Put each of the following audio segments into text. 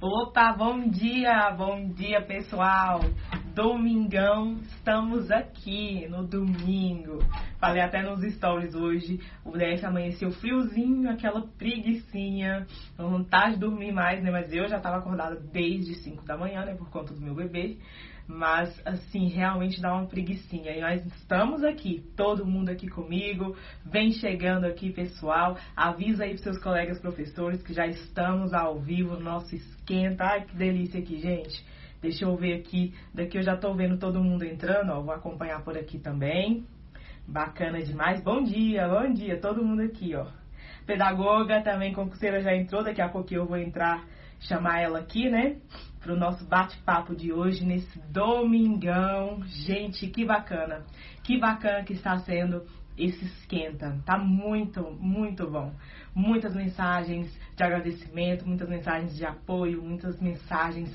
Opa, bom dia pessoal. Domingão, estamos aqui no domingo. Falei até nos stories hoje, o DF amanheceu friozinho, aquela preguicinha, vontade de dormir mais, né? Mas eu já estava acordada desde 5 da manhã, né? Por conta do meu bebê. Mas, assim, realmente dá uma preguicinha. E nós estamos aqui, todo mundo aqui comigo. Vem chegando aqui, pessoal. Avisa aí pros seus colegas professores que já estamos ao vivo no nosso esquenta. Ai, que delícia aqui, gente. Deixa eu ver aqui. Daqui eu já tô vendo todo mundo entrando, ó. Vou acompanhar por aqui também. Bacana demais. Bom dia, todo mundo aqui, ó. Pedagoga também, concurseira já entrou. Daqui a pouquinho eu vou entrar, chamar ela aqui, né? Para o nosso bate-papo de hoje, nesse domingão. Gente, que bacana que está sendo esse esquenta. Tá muito bom. Muitas mensagens de agradecimento, muitas mensagens de apoio, muitas mensagens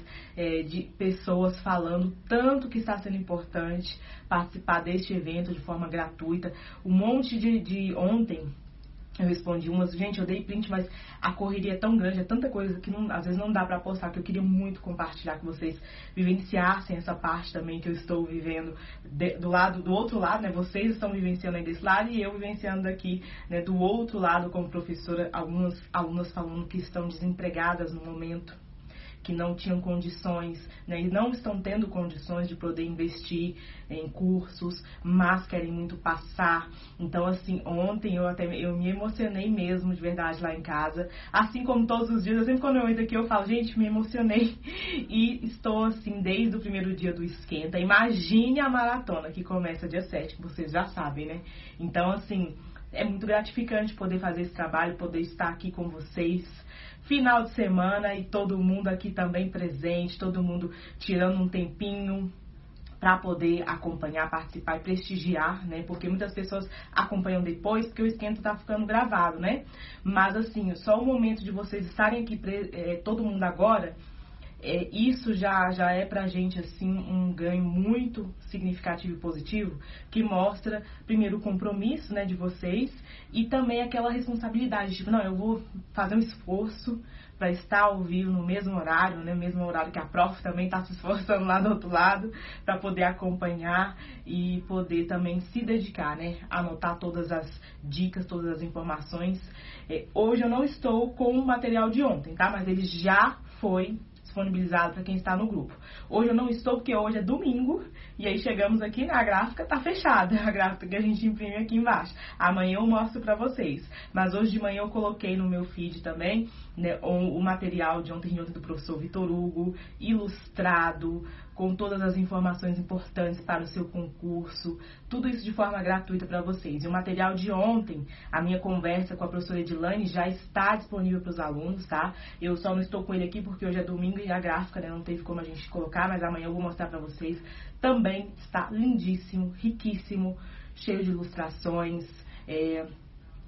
de pessoas falando tanto que está sendo importante participar deste evento de forma gratuita. Um monte de ontem eu respondi umas, gente, eu dei print, mas a correria é tão grande, é tanta coisa que às vezes não dá pra postar, que eu queria muito compartilhar com vocês, vivenciassem essa parte também que eu estou vivendo do outro lado, né? Vocês estão vivenciando aí desse lado e eu vivenciando daqui, né, do outro lado como professora, algumas alunas falando que estão desempregadas no momento, que não tinham condições, né, e não estão tendo condições de poder investir em cursos, mas querem muito passar. Então, assim, ontem eu me emocionei mesmo, de verdade, lá em casa. Assim como todos os dias, sempre quando eu entro aqui eu falo, gente, me emocionei. E estou, assim, desde o primeiro dia do Esquenta. Imagine a maratona que começa dia 7, que vocês já sabem, né? Então, assim, é muito gratificante poder fazer esse trabalho, poder estar aqui com vocês. Final de semana e todo mundo aqui também presente, todo mundo tirando um tempinho para poder acompanhar, participar e prestigiar, né? Porque muitas pessoas acompanham depois, porque o esquenta tá ficando gravado, né? Mas assim, só o momento de vocês estarem aqui, todo mundo agora, isso já é pra gente, assim, um ganho muito significativo e positivo, que mostra, primeiro, o compromisso, né, de vocês e também aquela responsabilidade, tipo, não, eu vou fazer um esforço para estar ao vivo no mesmo horário, né, mesmo horário que a prof também está se esforçando lá do outro lado, para poder acompanhar e poder também se dedicar, né, anotar todas as dicas, todas as informações. Hoje eu não estou com o material de ontem, tá, mas ele já foi disponibilizado para quem está no grupo. Hoje eu não estou porque hoje é domingo e aí chegamos aqui na gráfica, tá fechada, a gráfica que a gente imprime aqui embaixo. Amanhã eu mostro para vocês, mas hoje de manhã eu coloquei no meu feed também, né, o material de ontem do professor Vitor Hugo, ilustrado, com todas as informações importantes para o seu concurso, tudo isso de forma gratuita para vocês. E o material de ontem, a minha conversa com a professora Edilane, já está disponível para os alunos, tá? Eu só não estou com ele aqui porque hoje é domingo e a gráfica, né, não teve como a gente colocar, mas amanhã eu vou mostrar para vocês. Também está lindíssimo, riquíssimo, cheio de ilustrações,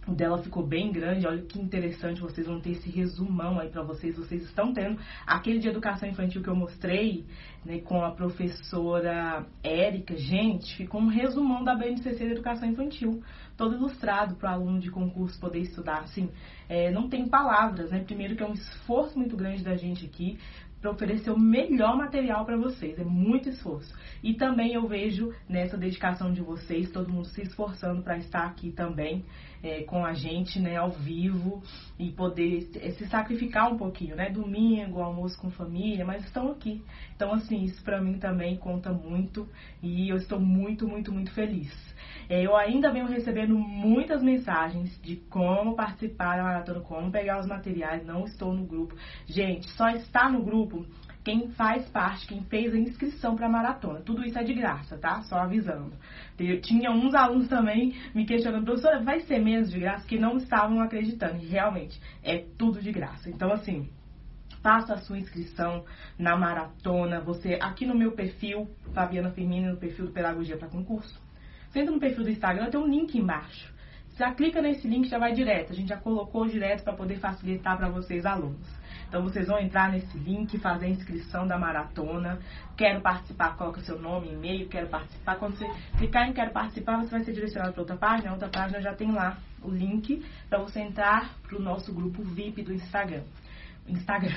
o dela ficou bem grande, olha que interessante, vocês vão ter esse resumão aí pra vocês estão tendo aquele de educação infantil que eu mostrei, né, com a professora Érica, gente, ficou um resumão da BNCC de educação infantil, todo ilustrado para o aluno de concurso poder estudar, assim, não tem palavras, né, primeiro que é um esforço muito grande da gente aqui, para oferecer o melhor material para vocês, é muito esforço. E também eu vejo nessa dedicação de vocês, todo mundo se esforçando para estar aqui também com a gente, né, ao vivo e poder se sacrificar um pouquinho, né, domingo, almoço com família, mas estão aqui. Então, assim, isso para mim também conta muito e eu estou muito feliz. Eu ainda venho recebendo muitas mensagens de como participar da maratona, como pegar os materiais, não estou no grupo. Gente, só está no grupo quem faz parte, quem fez a inscrição para a maratona. Tudo isso é de graça, tá? Só avisando. Tinha uns alunos também me questionando, professora, vai ser mesmo de graça? Que não estavam acreditando. E realmente, é tudo de graça. Então, assim, faça a sua inscrição na maratona. Você, aqui no meu perfil, Fabiana Firmino, no perfil do Pedagogia para Concurso, você entra no perfil do Instagram, tem um link embaixo. Você já clica nesse link, já vai direto. A gente já colocou direto para poder facilitar para vocês, alunos. Então, vocês vão entrar nesse link, fazer a inscrição da maratona. Quero participar, coloca seu nome, e-mail, quero participar. Quando você clicar em quero participar, você vai ser direcionado para outra página. A outra página já tem lá o link para você entrar para o nosso grupo VIP do Instagram. Instagram,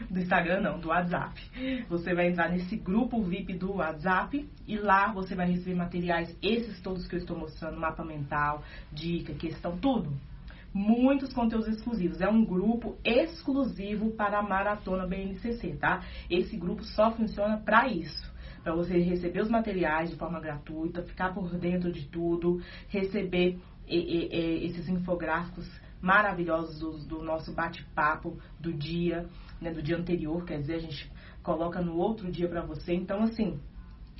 do Instagram não, do WhatsApp. Você vai entrar nesse grupo VIP do WhatsApp e lá você vai receber materiais, esses todos que eu estou mostrando, mapa mental, dica, questão, tudo. Muitos conteúdos exclusivos. É um grupo exclusivo para a Maratona BNCC, tá? Esse grupo só funciona para isso. Para você receber os materiais de forma gratuita, ficar por dentro de tudo, receber esses infográficos maravilhosos do nosso bate-papo do dia, né, do dia anterior, quer dizer, a gente coloca no outro dia para você. Então, assim,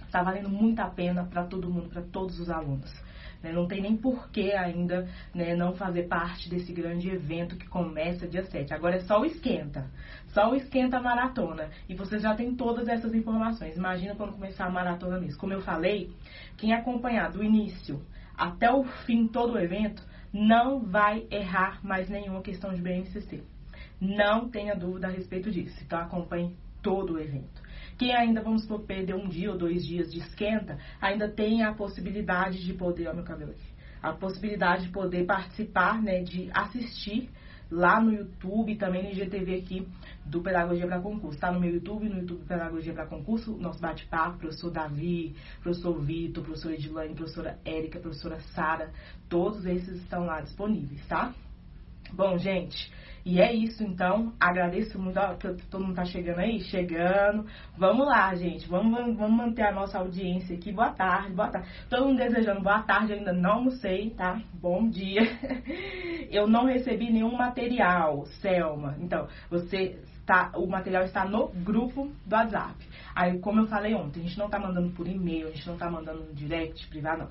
tá valendo muito a pena para todo mundo, para todos os alunos. Né? Não tem nem porquê ainda, né, não fazer parte desse grande evento que começa dia 7. Agora é só o esquenta maratona. E você já tem todas essas informações. Imagina quando começar a maratona mesmo. Como eu falei, quem acompanhar do início até o fim todo o evento, não vai errar mais nenhuma questão de BNCC. Não tenha dúvida a respeito disso. Então acompanhe todo o evento. Quem ainda, vamos supor, perder um dia ou 2 dias de esquenta, ainda tem a possibilidade de poder, ó meu cabelo aqui, a possibilidade de poder participar, né, de assistir lá no YouTube e também no IGTV aqui do Pedagogia para Concurso. Tá no meu YouTube, no YouTube Pedagogia para Concurso, nosso bate-papo, professor Davi, professor Vitor, professora Edilane, professora Érica, professora Sara, todos esses estão lá disponíveis, tá? Bom, gente, e é isso então. Agradeço muito, ó, que todo mundo tá chegando aí, chegando. Vamos lá, gente, vamos manter a nossa audiência aqui. Boa tarde, boa tarde. Todo mundo desejando boa tarde, eu ainda não almocei, tá? Bom dia. Eu não recebi nenhum material, Selma. Então, o material está no grupo do WhatsApp. Aí, como eu falei ontem, a gente não tá mandando por e-mail, a gente não tá mandando no direct privado, não.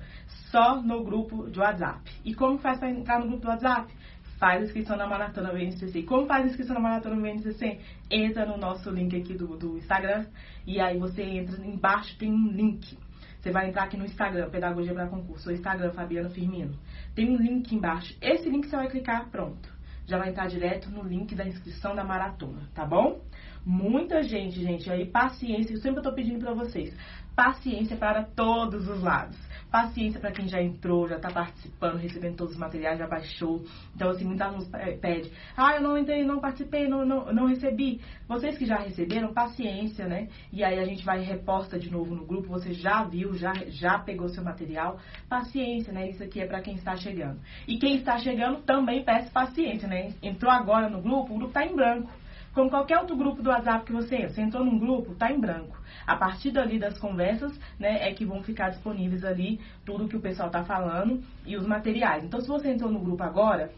Só no grupo de WhatsApp. E como faz para entrar no grupo do WhatsApp? Faz a inscrição na Maratona BNCC. Como faz a inscrição na Maratona BNCC? Entra no nosso link aqui do Instagram. E aí você entra, embaixo tem um link. Você vai entrar aqui no Instagram, Pedagogia para Concurso, ou Instagram, Fabiana Firmino. Tem um link embaixo. Esse link você vai clicar, pronto. Já vai entrar direto no link da inscrição da Maratona, tá bom? Muita gente, aí paciência, eu sempre tô pedindo para vocês. Paciência para todos os lados. Paciência para quem já entrou, já está participando, recebendo todos os materiais, já baixou. Então, assim, muitos alunos pedem, eu não entrei, não participei, não recebi. Vocês que já receberam, paciência, né? E aí a gente vai e reposta de novo no grupo, você já viu, já pegou seu material. Paciência, né? Isso aqui é para quem está chegando. E quem está chegando também peça paciência, né? Entrou agora no grupo, o grupo está em branco. Como qualquer outro grupo do WhatsApp que você entra. Você entrou num grupo, tá em branco. A partir dali das conversas, né, é que vão ficar disponíveis ali tudo que o pessoal tá falando e os materiais. Então, se você entrou no grupo agora,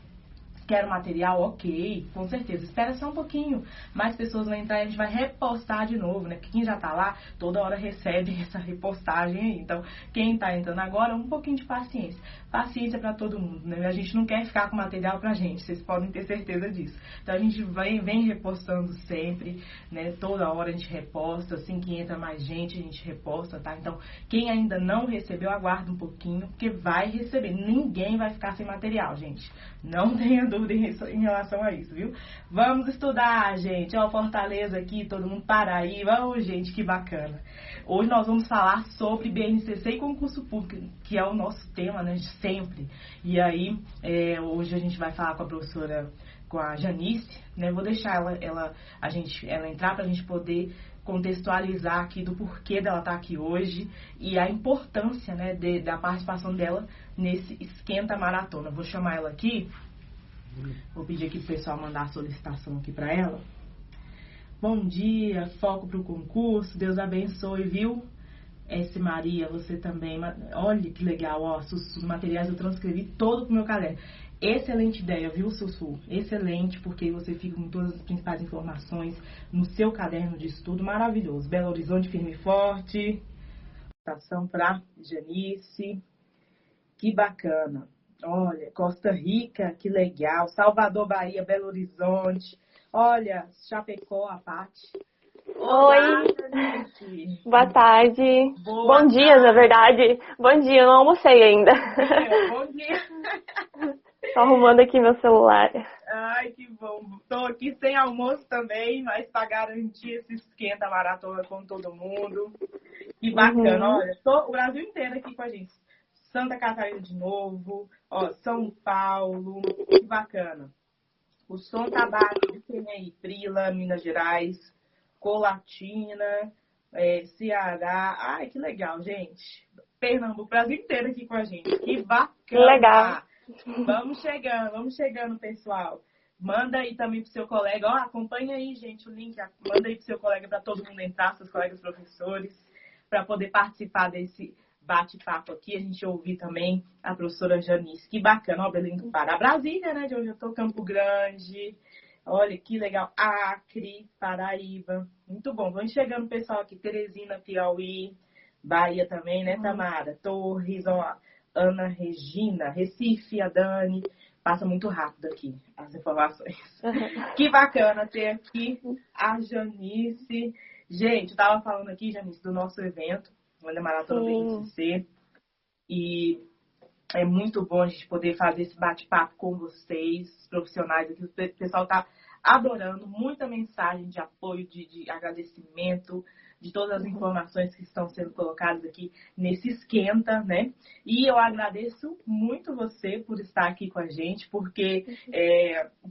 quer o material, ok, com certeza. Espera só um pouquinho. Mais pessoas vão entrar e a gente vai repostar de novo, né? Porque quem já tá lá, toda hora recebe essa repostagem aí. Então, quem tá entrando agora, um pouquinho de paciência. Paciência pra todo mundo, né? A gente não quer ficar com material pra gente, vocês podem ter certeza disso. Então, a gente vem repostando sempre, né? Toda hora a gente reposta, assim que entra mais gente, a gente reposta, tá? Então, quem ainda não recebeu, aguarda um pouquinho, porque vai receber. Ninguém vai ficar sem material, gente. Não tenha dúvida em relação a isso, viu? Vamos estudar, gente. Ó, Fortaleza aqui, todo mundo Paraíba. Ô, gente, que bacana. Hoje nós vamos falar sobre BNCC e concurso público, que é o nosso tema, né, de sempre. E aí, hoje a gente vai falar com a professora, com a Janice, né? Vou deixar ela entrar pra gente poder contextualizar aqui do porquê dela estar aqui hoje e a importância, né, da participação dela nesse esquenta maratona. Vou chamar ela aqui. Vou pedir aqui pro pessoal mandar a solicitação aqui para ela. Bom dia, foco pro concurso, Deus abençoe, viu? S. Maria, você também. Olha que legal, ó, os materiais eu transcrevi todo pro meu caderno. Excelente ideia, viu, Sussu? Excelente, porque você fica com todas as principais informações no seu caderno de estudo, maravilhoso. Belo Horizonte, firme e forte. Citação para Janice. Que bacana. Olha, Costa Rica, que legal. Salvador, Bahia, Belo Horizonte. Olha, Chapecó, a Paty. Olá, Oi. Janice. Boa tarde. Boa Bom dia, tarde. na verdade. Bom dia, eu não almocei ainda. Bom dia. Tô arrumando aqui meu celular. Ai, que bom. Tô aqui sem almoço também, mas para garantir esse esquenta maratona com todo mundo. Que bacana, olha. O Brasil inteiro aqui com a gente. Santa Catarina de novo, ó, São Paulo, que bacana. O som tá baixo, tem aí Prila, Minas Gerais, Colatina, Ceará. Ai, que legal, gente. Pernambuco, o Brasil inteiro aqui com a gente. Que bacana. Legal. Vamos chegando, pessoal. Manda aí também pro seu colega. Ó, acompanha aí, gente, o link. Manda aí pro seu colega para todo mundo entrar, seus colegas professores, para poder participar desse bate-papo aqui. A gente ouvir também a professora Janice. Que bacana, ó, Belém do Pará. Brasília, né, de onde eu tô, Campo Grande. Olha, que legal. Acre, Paraíba. Muito bom. Vamos chegando, pessoal, aqui. Teresina, Piauí. Bahia também, né, Tamara? Torres, ó, Ana Regina. Recife, a Dani. Passa muito rápido aqui as informações. Que bacana ter aqui a Janice. Gente, eu tava falando aqui, Janice, do nosso evento, a Maratona BNCC. E é muito bom a gente poder fazer esse bate-papo com vocês, profissionais aqui. O pessoal tá adorando, muita mensagem de apoio, de agradecimento, de todas as informações que estão sendo colocadas aqui nesse esquenta, né? E eu agradeço muito você por estar aqui com a gente, porque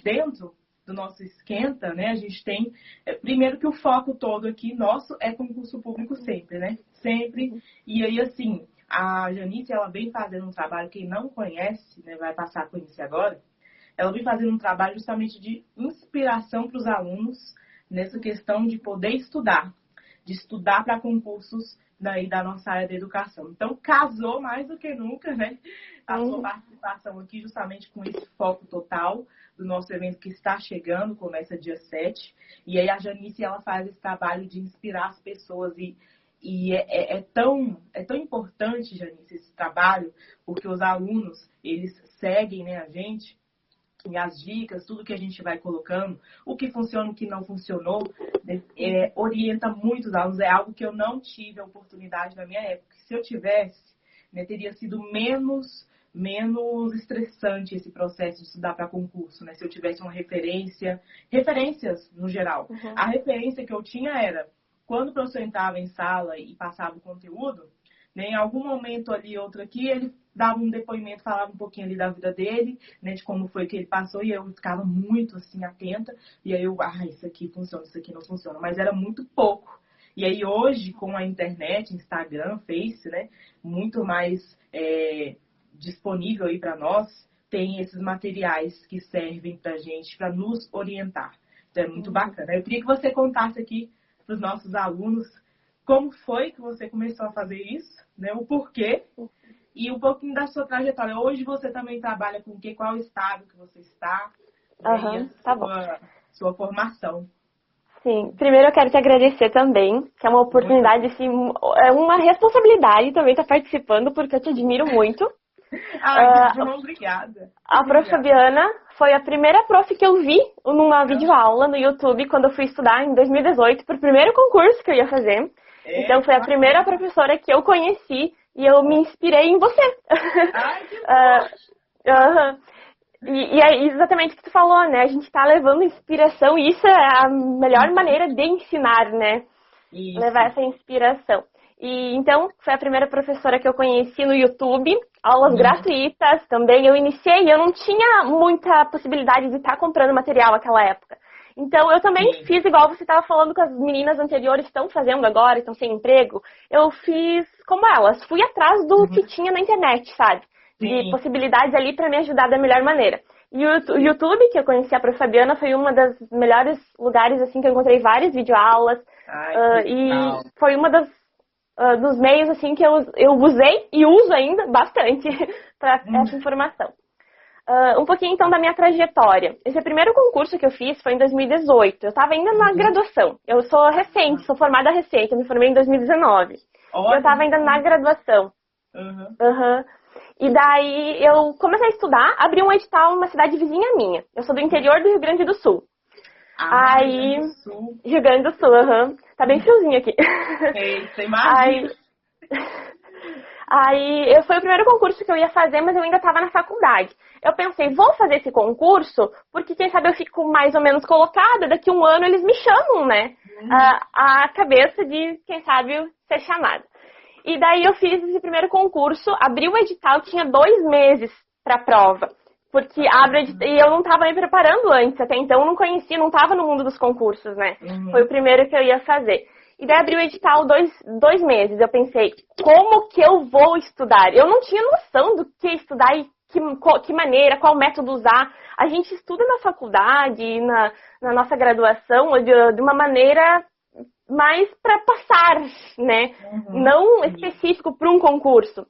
dentro do nosso esquenta, né, a gente tem, primeiro que o foco todo aqui nosso é concurso público sempre, né? Sempre. E aí, assim, a Janice, ela vem fazendo um trabalho, quem não conhece, né, vai passar a conhecer agora, ela vem fazendo um trabalho justamente de inspiração para os alunos nessa questão de poder estudar, de estudar para concursos daí da nossa área da educação. Então, casou mais do que nunca, né? A sua participação aqui justamente com esse foco total do nosso evento que está chegando, começa dia 7. E aí a Janice, ela faz esse trabalho de inspirar as pessoas e é tão importante, Janice, esse trabalho, porque os alunos, eles seguem, né, a gente, e as dicas, tudo que a gente vai colocando, o que funciona, o que não funcionou, orienta muito os alunos. É algo que eu não tive a oportunidade na minha época. Se eu tivesse, né, teria sido menos estressante esse processo de estudar para concurso, né? Se eu tivesse uma referências no geral. A referência que eu tinha era, quando o professor entrava em sala e passava o conteúdo, né, em algum momento ali, outro aqui, ele dava um depoimento, falava um pouquinho ali da vida dele, né, de como foi que ele passou, e eu ficava muito, assim, atenta, e aí isso aqui funciona, isso aqui não funciona, mas era muito pouco. E aí hoje, com a internet, Instagram, Face, né, muito mais disponível aí para nós, tem esses materiais que servem pra gente, para nos orientar. Então é muito bacana. Eu queria que você contasse aqui para os nossos alunos como foi que você começou a fazer isso, né, o porquê, e um pouquinho da sua trajetória. Hoje você também trabalha com o quê? Qual estado que você está? E a sua formação. Sim, primeiro eu quero te agradecer também, que é uma oportunidade, assim, é uma responsabilidade também estar participando, porque eu te admiro muito. Obrigada. A prof. Fabiana foi a primeira prof que eu vi numa videoaula no YouTube quando eu fui estudar em 2018, para o primeiro concurso que eu ia fazer. Então foi a primeira professora que eu conheci e eu me inspirei em você. Ai, que E é exatamente o que tu falou, né? A gente tá levando inspiração e isso é a melhor maneira de ensinar, né? Isso. Levar essa inspiração. E então, foi a primeira professora que eu conheci no YouTube, aulas gratuitas também. Eu iniciei, eu não tinha muita possibilidade de estar comprando material naquela época. Então, eu também fiz igual você estava falando que as meninas anteriores estão fazendo agora, estão sem emprego. Eu fiz como elas, fui atrás do que tinha na internet, sabe? De possibilidades ali para me ajudar da melhor maneira. E o YouTube, que eu conheci a prof. Fabiana, foi uma das melhores lugares, assim, que eu encontrei várias videoaulas. E foi uma dos meios, assim, que eu usei e uso ainda bastante para essa informação. Um pouquinho, então, da minha trajetória. Esse primeiro concurso que eu fiz foi em 2018. Eu estava ainda na graduação. Eu sou recente, sou formada recente. Eu me formei em 2019. Eu estava ainda na graduação. E daí eu comecei a estudar, abri um edital numa cidade vizinha minha. Eu sou do interior do Rio Grande do Sul. Rio Grande do Sul, Tá bem friozinho aqui. Eita, imagina. Aí foi o primeiro concurso que eu ia fazer, mas eu ainda estava na faculdade. Eu pensei, vou fazer esse concurso, porque quem sabe eu fico mais ou menos colocada, daqui a um ano eles me chamam, né? A cabeça de, quem sabe, ser chamada. E daí eu fiz esse primeiro concurso, abri o edital, tinha 2 meses para a prova. Porque e eu não estava me preparando antes, até então eu não conhecia, não estava no mundo dos concursos, né? Foi o primeiro que eu ia fazer. E daí abriu o edital 2 meses. Eu pensei, como que eu vou estudar? Eu não tinha noção do que estudar e que maneira, qual método usar. A gente estuda na faculdade, na nossa graduação, de uma maneira mais para passar, né? Não específico para um concurso.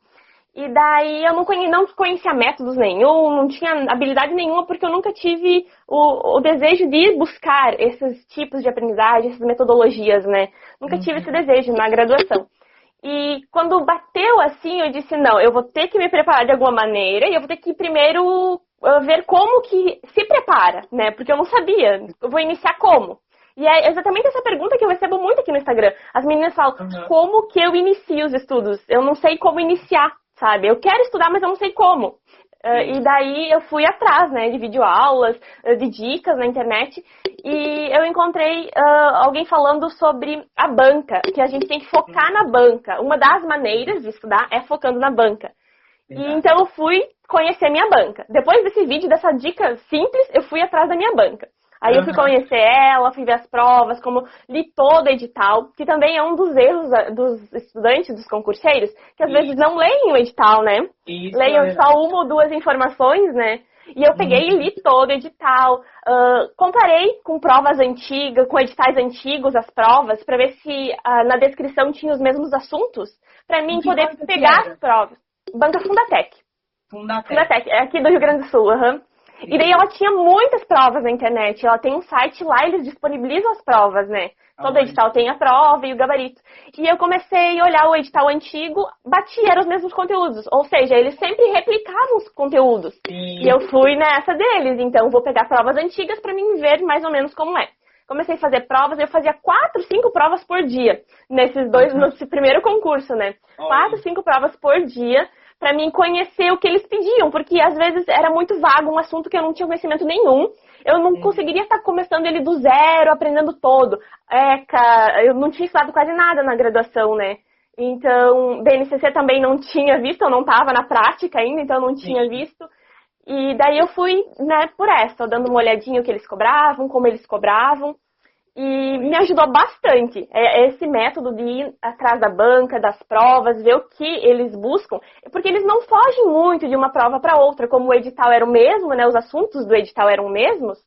E daí eu não conhecia métodos nenhum, não tinha habilidade nenhuma, porque eu nunca tive o desejo de ir buscar esses tipos de aprendizagem, essas metodologias, né? Nunca tive esse desejo na graduação. E quando bateu assim, eu disse, não, eu vou ter que me preparar de alguma maneira e eu vou ter que primeiro ver como que se prepara, né? Porque eu não sabia, eu vou iniciar como? E é exatamente essa pergunta que eu recebo muito aqui no Instagram. As meninas falam, como que eu inicio os estudos? Eu não sei como iniciar, sabe? Eu quero estudar, mas eu não sei como. E daí eu fui atrás, né, de videoaulas, de dicas na internet, e eu encontrei alguém falando sobre a banca, que a gente tem que focar na banca. Uma das maneiras de estudar é focando na banca. E então eu fui conhecer minha banca. Depois desse vídeo, dessa dica simples, eu fui atrás da minha banca. Aí eu fui conhecer ela, fui ver as provas, como li todo o edital, que também é um dos erros dos estudantes, dos concurseiros, que às vezes não leem o edital, né? Leiam só uma ou duas informações, né? E eu peguei e li todo o edital, comparei com provas antigas, com editais antigos, as provas, para ver se na descrição tinha os mesmos assuntos, para mim poder pegar as provas. Banca Fundatec. Fundatec, é aqui do Rio Grande do Sul, E daí ela tinha muitas provas na internet. Ela tem um site lá, eles disponibilizam as provas, né? Todo edital tem a prova e o gabarito. E eu comecei a olhar o edital antigo, batia, eram os mesmos conteúdos. Ou seja, eles sempre replicavam os conteúdos. Sim. E eu fui nessa deles. Então, vou pegar provas antigas para mim ver mais ou menos como é. Comecei a fazer provas, eu fazia 4, 5 provas por dia. Nesse primeiro concurso, né? 4, 5 provas por dia, para mim conhecer o que eles pediam, porque às vezes era muito vago, um assunto que eu não tinha conhecimento nenhum. Eu não conseguiria estar começando ele do zero, aprendendo todo. Eu não tinha estudado quase nada na graduação, né? Então, BNCC também não tinha visto, eu não estava na prática ainda, então eu não tinha visto. E daí eu fui, né, por essa, dando uma olhadinha o que eles cobravam, como eles cobravam. E me ajudou bastante esse método de ir atrás da banca, das provas, ver o que eles buscam, porque eles não fogem muito de uma prova para outra, como o edital era o mesmo, né, os assuntos do edital eram os mesmos,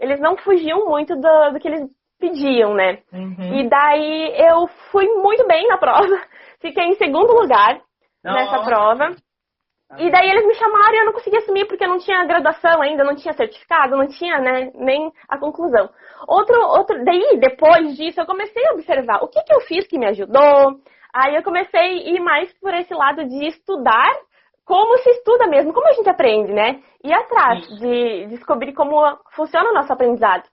eles não fugiam muito do que eles pediam, né. E daí eu fui muito bem na prova, fiquei em segundo lugar nessa prova. E daí eles me chamaram e eu não conseguia assumir porque eu não tinha graduação ainda, não tinha certificado, não tinha, né, nem a conclusão. Daí, depois disso, eu comecei a observar o que eu fiz que me ajudou. Aí eu comecei a ir mais por esse lado de estudar como se estuda mesmo, como a gente aprende, né? Ir atrás de descobrir como funciona o nosso aprendizado.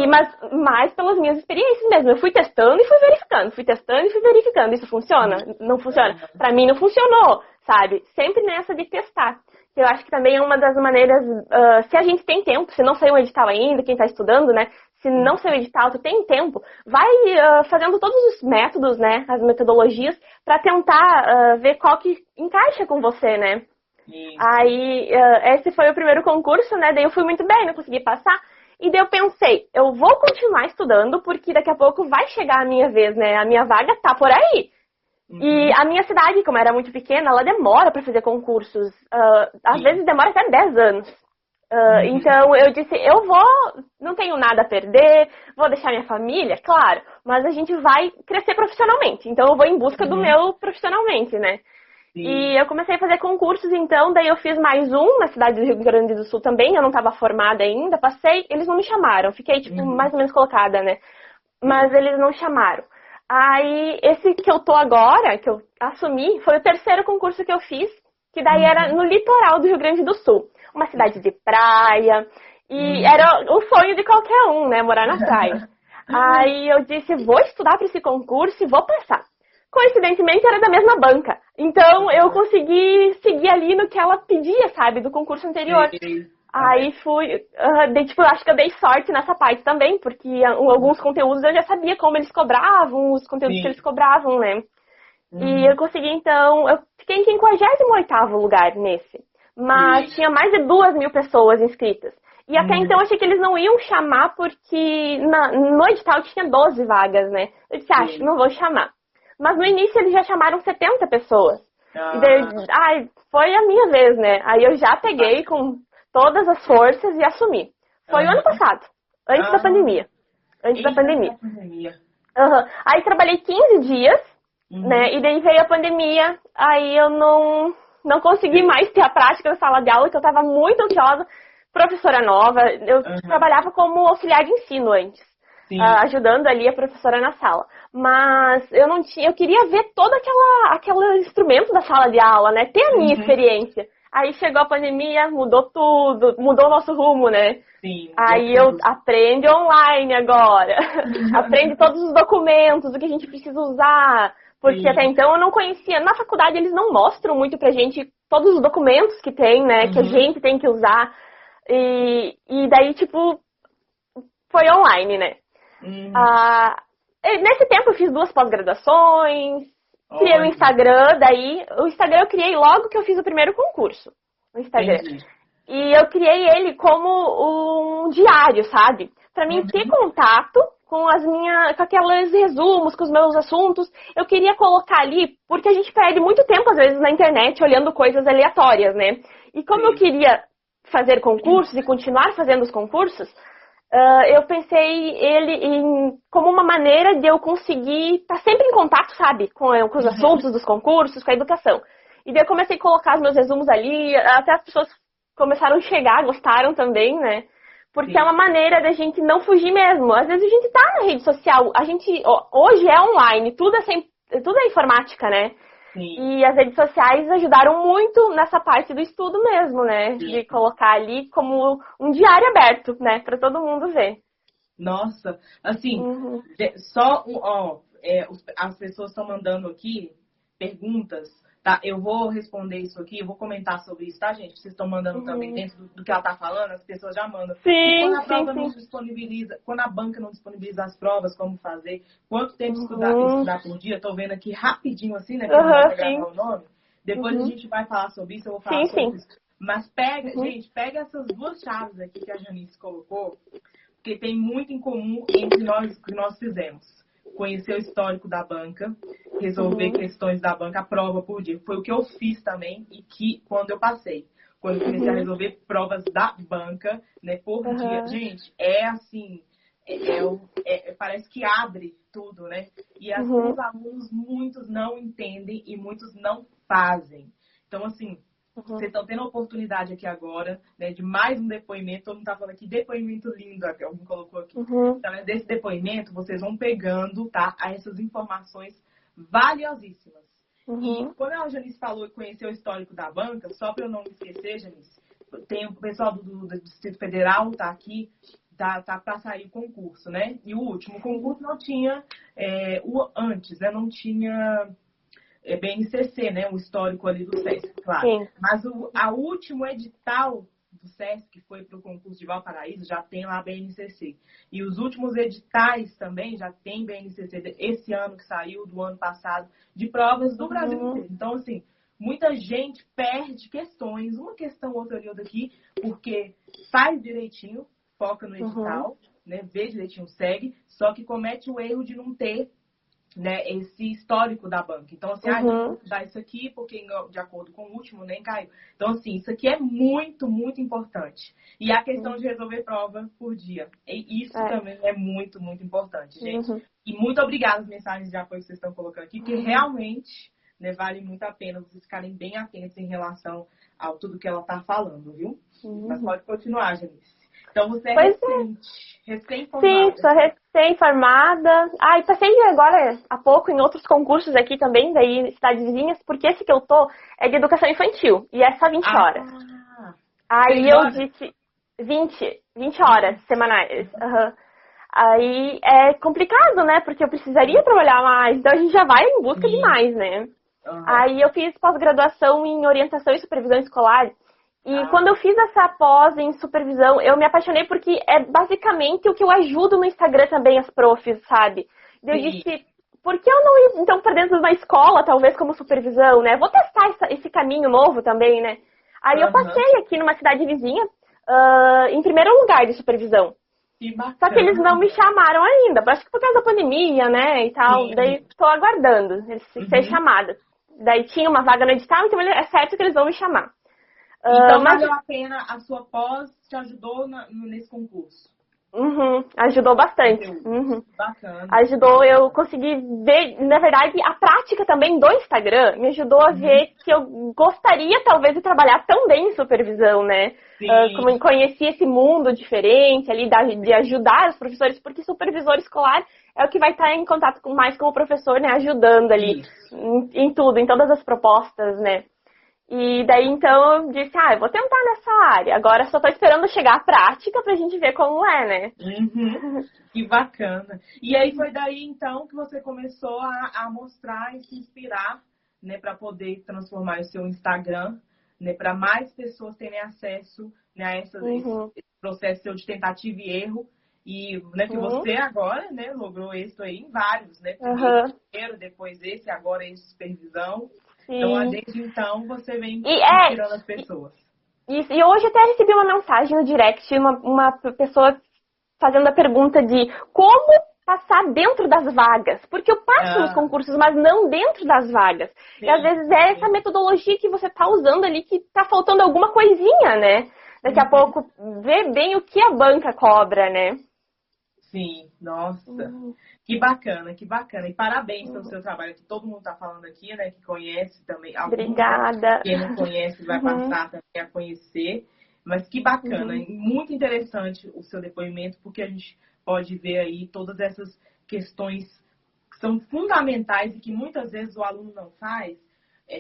Mas mais pelas minhas experiências mesmo. Eu fui testando e fui verificando, fui testando e fui verificando. Isso funciona? Não funciona? Pra mim não funcionou, sabe? Sempre nessa de testar. Eu acho que também é uma das maneiras, se a gente tem tempo, se não saiu um edital ainda, quem está estudando, né? Se não saiu o edital, tu tem tempo, vai fazendo todos os métodos, né? As metodologias, para tentar ver qual que encaixa com você, né? Aí, esse foi o primeiro concurso, né? Daí eu fui muito bem, não consegui passar. E daí eu pensei, eu vou continuar estudando, porque daqui a pouco vai chegar a minha vez, né? A minha vaga tá por aí. E a minha cidade, como era muito pequena, ela demora para fazer concursos. Às vezes demora até 10 anos. Então eu disse, não tenho nada a perder, vou deixar minha família, claro, mas a gente vai crescer profissionalmente. Então eu vou em busca do meu profissionalmente, né? E eu comecei a fazer concursos, então, daí eu fiz mais um na cidade do Rio Grande do Sul também, eu não estava formada ainda, passei, eles não me chamaram, fiquei, mais ou menos colocada, né? Mas eles não chamaram. Aí, esse que eu tô agora, que eu assumi, foi o terceiro concurso que eu fiz, que daí era no litoral do Rio Grande do Sul. Uma cidade de praia, e era o sonho de qualquer um, né, morar na praia. Aí eu disse, vou estudar para esse concurso e vou passar. Coincidentemente, era da mesma banca. Então, eu consegui seguir ali no que ela pedia, sabe, do concurso anterior. Aí fui, acho que eu dei sorte nessa parte também, porque alguns conteúdos eu já sabia como eles cobravam, os conteúdos que eles cobravam, né? E eu consegui, então, eu fiquei em 58º lugar nesse. mas tinha mais de 2.000 pessoas inscritas. E até então eu achei que eles não iam chamar porque no edital tinha 12 vagas, né? Eu disse, acho que não vou chamar. Mas no início eles já chamaram 70 pessoas. E daí, foi a minha vez, né? Aí eu já peguei com todas as forças e assumi. Foi o ano passado, antes da pandemia. Antes da pandemia. Aí trabalhei 15 dias, né? E daí veio a pandemia, aí eu não consegui mais ter a prática da sala de aula, que eu estava muito ansiosa. Professora nova, eu trabalhava como auxiliar de ensino antes, ajudando ali a professora na sala. Mas eu queria ver todo aquele instrumento da sala de aula, né? Ter a minha experiência. Aí chegou a pandemia, mudou tudo, mudou o nosso rumo, né? Sim. Aí eu aprendo online agora. Aprende todos os documentos, o que a gente precisa usar. Porque até então eu não conhecia. Na faculdade eles não mostram muito pra gente todos os documentos que tem, né? Que a gente tem que usar. E daí, tipo, foi online, né? Nesse tempo eu fiz 2 pós-graduações, criei o Instagram, daí o Instagram eu criei logo que eu fiz o primeiro concurso, no Instagram. Entendi. E eu criei ele como um diário, sabe? Pra mim ter contato com com aqueles resumos, com os meus assuntos. Eu queria colocar ali, porque a gente perde muito tempo, às vezes, na internet, olhando coisas aleatórias, né? E como eu queria fazer concursos e continuar fazendo os concursos, eu pensei ele como uma maneira de eu conseguir estar sempre em contato, sabe? Com os assuntos dos concursos, com a educação. E daí eu comecei a colocar os meus resumos ali, até as pessoas começaram a chegar, gostaram também, né? Porque é uma maneira da gente não fugir mesmo. Às vezes a gente tá na rede social, hoje é online, tudo é informática, né? Sim. E as redes sociais ajudaram muito nessa parte do estudo mesmo, né? Sim. De colocar ali como um diário aberto, né? Pra todo mundo ver. Nossa, assim, as pessoas estão mandando aqui perguntas, tá? Eu vou responder isso aqui, eu vou comentar sobre isso, tá, gente? Vocês estão mandando também dentro do que ela tá falando, as pessoas já mandam. Sim, e quando a prova não disponibiliza, quando a banca não disponibiliza as provas, como fazer? Quanto tempo estudar por dia? Tô vendo aqui rapidinho assim, né? Pra não gravar o nome. Depois a gente vai falar sobre isso, eu vou falar sobre isso. Mas gente, pega essas 2 chaves aqui que a Janice colocou, porque tem muito em comum entre nós, o que nós fizemos. Conhecer o histórico da banca, resolver questões da banca, a prova por dia. Foi o que eu fiz também e que quando eu passei. Quando eu comecei a resolver provas da banca, né, por dia. Gente, é assim, parece que abre tudo, né? E os alunos, muitos não entendem e muitos não fazem. Então, assim, vocês estão tendo a oportunidade aqui agora, né, de mais um depoimento. Todo mundo tá falando aqui, depoimento lindo, alguém colocou aqui. Então, desse depoimento, vocês vão pegando, tá, essas informações valiosíssimas. E quando a Janice falou que conheceu o histórico da banca, só para eu não me esquecer, Janice, tem o pessoal do Distrito Federal, tá aqui, tá para sair o concurso, né? E o último concurso não tinha, antes, né, não tinha... BNCC, né? O histórico ali do SESC, claro. Sim. Mas o último edital do SESC, que foi para o concurso de Valparaíso, já tem lá a BNCC. E os últimos editais também já tem BNCC. Esse ano que saiu, do ano passado, de provas do Brasil inteiro. Então, assim, muita gente perde questões, uma questão, outra ali, outra aqui, porque faz direitinho, foca no edital, né? Vê direitinho, segue, só que comete o erro de não ter, né, esse histórico da banca. Então, assim, não vou dar isso aqui, porque de acordo com o último, nem caiu. Então, assim, isso aqui é muito, muito importante. E a questão de resolver prova por dia. E isso também é muito, muito importante, gente. E muito obrigada as mensagens de apoio que vocês estão colocando aqui, porque realmente, né, vale muito a pena vocês ficarem bem atentos em relação a tudo que ela está falando, viu? Mas pode continuar, Janice. Então, você é recém-formada. Sim, sou recém-formada. E passei agora, há pouco, em outros concursos aqui também, daí em cidades vizinhas, porque esse que eu tô é de educação infantil, e é só 20 horas. Aí eu disse 20 horas semanais. Aí é complicado, né, porque eu precisaria trabalhar mais, então a gente já vai em busca de mais, né. Aí eu fiz pós-graduação em orientação e supervisão escolar. E quando eu fiz essa pós em supervisão, eu me apaixonei porque é basicamente o que eu ajudo no Instagram também as profs, sabe? Eu disse, por que eu não ir, então, para dentro de uma escola, talvez, como supervisão, né? Vou testar esse caminho novo também, né? Aí eu passei aqui numa cidade vizinha, em primeiro lugar de supervisão. Que bacana. Só que eles não me chamaram ainda, acho que por causa da pandemia, né, e tal. Sim. Daí tô aguardando eles ser chamada. Daí tinha uma vaga no edital, então é certo que eles vão me chamar. Então valeu a pena, a sua pós te ajudou nesse concurso? Ajudou bastante. Bacana. Ajudou, eu consegui ver, na verdade, a prática também do Instagram me ajudou a ver que eu gostaria talvez de trabalhar também em supervisão, né? Como eu conheci esse mundo diferente ali, de ajudar os professores, porque supervisor escolar é o que vai estar em contato mais com o professor, né? Ajudando ali em tudo, em todas as propostas, né? E daí, então, eu disse, eu vou tentar nessa área. Agora só tô esperando chegar à prática pra gente ver como é, né? Que bacana. E aí foi daí, então, que você começou a mostrar e se inspirar, né, para poder transformar o seu Instagram, né, para mais pessoas terem acesso, né, a esse processo seu de tentativa e erro. E, né, que você agora, né, logrou isso aí em vários, né? Primeiro, depois esse, agora esse supervisão. Sim. Então, desde então, você vem inspirando as pessoas. Isso. E hoje até recebi uma mensagem no direct, uma pessoa fazendo a pergunta de como passar dentro das vagas. Porque eu passo nos concursos, mas não dentro das vagas. E às vezes é essa metodologia que você está usando ali que está faltando alguma coisinha, né? Daqui a pouco, ver bem o que a banca cobra, né? Sim, nossa. Que bacana, que bacana. E parabéns pelo seu trabalho, que todo mundo está falando aqui, né? Que conhece também. Obrigada. Quem não conhece vai passar também a conhecer. Mas que bacana, muito interessante o seu depoimento, porque a gente pode ver aí todas essas questões que são fundamentais e que muitas vezes o aluno não faz.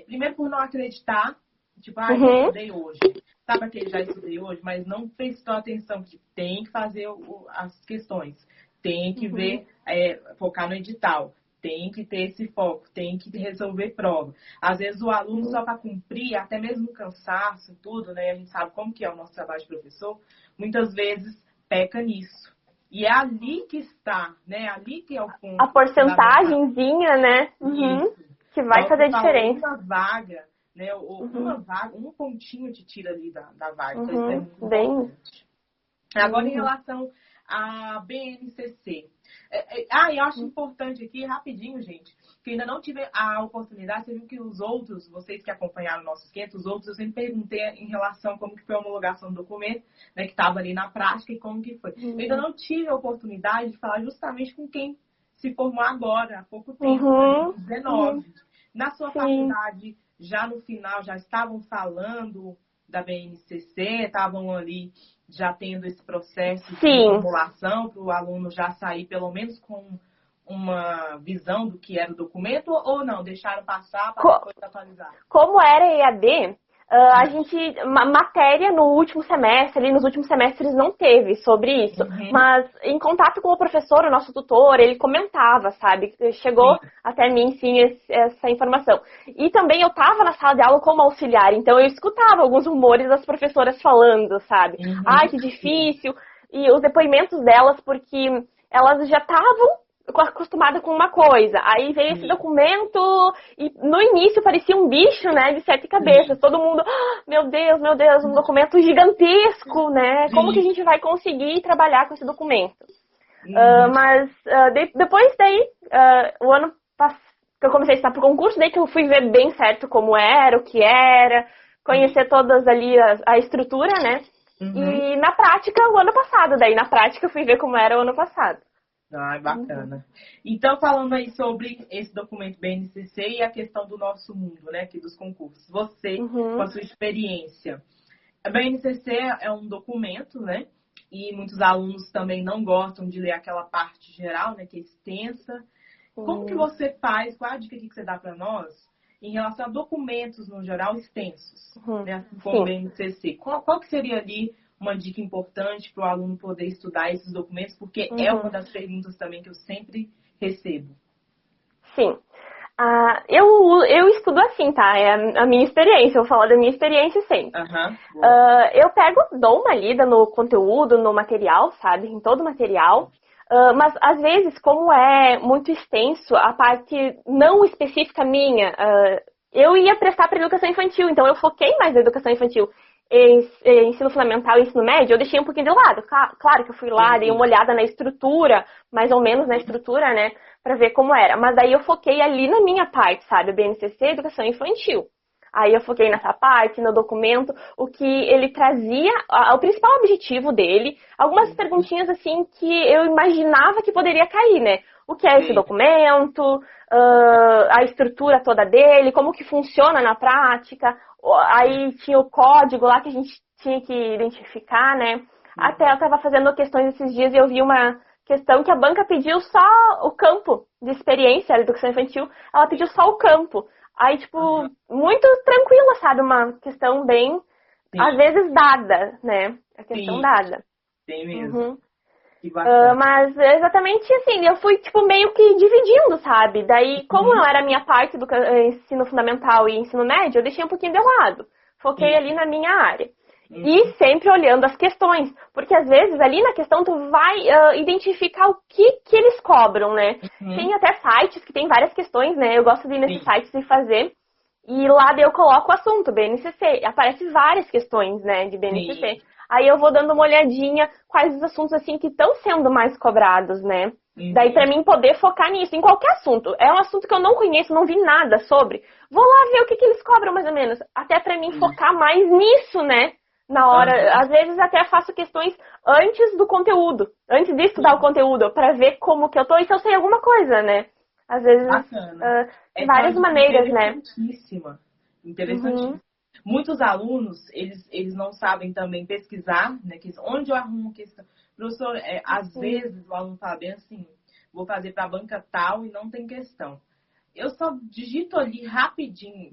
Primeiro por não acreditar, tipo, já estudei hoje. Sabe aquele já estudei hoje, mas não prestou atenção que tem que fazer as questões. Tem que ver, focar no edital. Tem que ter esse foco, tem que resolver prova. Às vezes o aluno só para cumprir, até mesmo o cansaço, tudo, né? A gente sabe como que é o nosso trabalho de professor. Muitas vezes peca nisso. E é ali que está, né? Ali que é o ponto. A porcentagemzinha, né? Que vai fazer a diferença. Uma vaga, né? Uma vaga, um pontinho te tira ali da vaga. Então isso é muito importante. Agora, em relação à BNCC. Eu acho importante aqui, rapidinho, gente, que eu ainda não tive a oportunidade, você viu que os outros, vocês que acompanharam o nosso esquenta, os outros, eu sempre perguntei em relação a como que foi a homologação do documento, né, que estava ali na prática e como que foi. Eu ainda não tive a oportunidade de falar justamente com quem se formou agora, há pouco tempo, 19. Na sua faculdade, já no final, já estavam falando da BNCC, estavam ali já tendo esse processo de formulação para o aluno já sair pelo menos com uma visão do que era o documento ou não? Deixaram passar para depois atualizar? Como era EAD, a gente, matéria no último semestre, ali nos últimos semestres não teve sobre isso. Mas em contato com o professor, o nosso tutor, ele comentava, sabe? Chegou até mim, sim, essa informação. E também eu estava na sala de aula como auxiliar, então eu escutava alguns rumores das professoras falando, sabe? Ai, que difícil. E os depoimentos delas, porque elas já estavam acostumada com uma coisa. Aí veio esse documento e no início parecia um bicho, né, de 7 cabeças. Todo mundo, meu Deus, um documento gigantesco, né? Como que a gente vai conseguir trabalhar com esse documento? Mas depois daí, o ano passado, que eu comecei a estudar pro concurso, daí que eu fui ver bem certo como era, o que era, conhecer todas ali a estrutura, né? E na prática, o ano passado, daí na prática eu fui ver como era o ano passado. Bacana. Então, falando aí sobre esse documento BNCC e a questão do nosso mundo, né, aqui dos concursos. Você, com a sua experiência. A BNCC é um documento, né, e muitos alunos também não gostam de ler aquela parte geral, né, que é extensa. Como que você faz, qual a dica aqui que você dá para nós em relação a documentos, no geral, extensos, né, como o BNCC? Qual que seria ali uma dica importante para o aluno poder estudar esses documentos, porque é uma das perguntas também que eu sempre recebo. Sim. Eu estudo assim, tá? É a minha experiência, eu vou falar da minha experiência sempre. Eu dou uma lida no conteúdo, no material, sabe? Em todo o material. Mas, às vezes, como é muito extenso, a parte não específica minha, eu ia prestar para educação infantil, então eu foquei mais na educação infantil. Ensino fundamental e ensino médio, eu deixei um pouquinho de lado. Claro que eu fui lá, dei uma olhada na estrutura, mais ou menos na estrutura, né, para ver como era. Mas aí eu foquei ali na minha parte, sabe, BNCC, educação infantil. Aí eu foquei nessa parte, no documento, o que ele trazia, o principal objetivo dele, algumas perguntinhas assim que eu imaginava que poderia cair, né? O que é esse documento, a estrutura toda dele, como que funciona na prática, aí tinha o código lá que a gente tinha que identificar, né? Até eu estava fazendo questões esses dias e eu vi uma questão que a banca pediu só o campo de experiência, a educação infantil, ela pediu só o campo. Aí, tipo, muito tranquila, sabe? Uma questão bem, às vezes, dada, né? A questão dada. Sim mesmo. Que mas, exatamente assim, eu fui, tipo, meio que dividindo, sabe? Daí, como não era a minha parte do ensino fundamental e ensino médio, eu deixei um pouquinho de lado. Foquei ali na minha área. E sempre olhando as questões, porque às vezes ali na questão tu vai identificar o que eles cobram, né? Tem até sites que tem várias questões, né? Eu gosto de ir nesses sites e fazer, e lá daí eu coloco o assunto, BNCC, aparece várias questões, né, de BNCC. Aí eu vou dando uma olhadinha quais os assuntos assim que estão sendo mais cobrados, né? Daí pra mim poder focar nisso, em qualquer assunto. É um assunto que eu não conheço, não vi nada sobre. Vou lá ver o que eles cobram mais ou menos, até pra mim focar mais nisso, né? Na hora, às vezes até faço questões antes do conteúdo, antes de estudar o conteúdo, para ver como que eu tô e se eu sei alguma coisa, né? Às vezes, várias maneiras, né? Interessantíssima. Muitos alunos, eles não sabem também pesquisar, né? Onde eu arrumo questão. Professor, às vezes o aluno fala bem assim, vou fazer para a banca tal e não tem questão. Eu só digito ali rapidinho,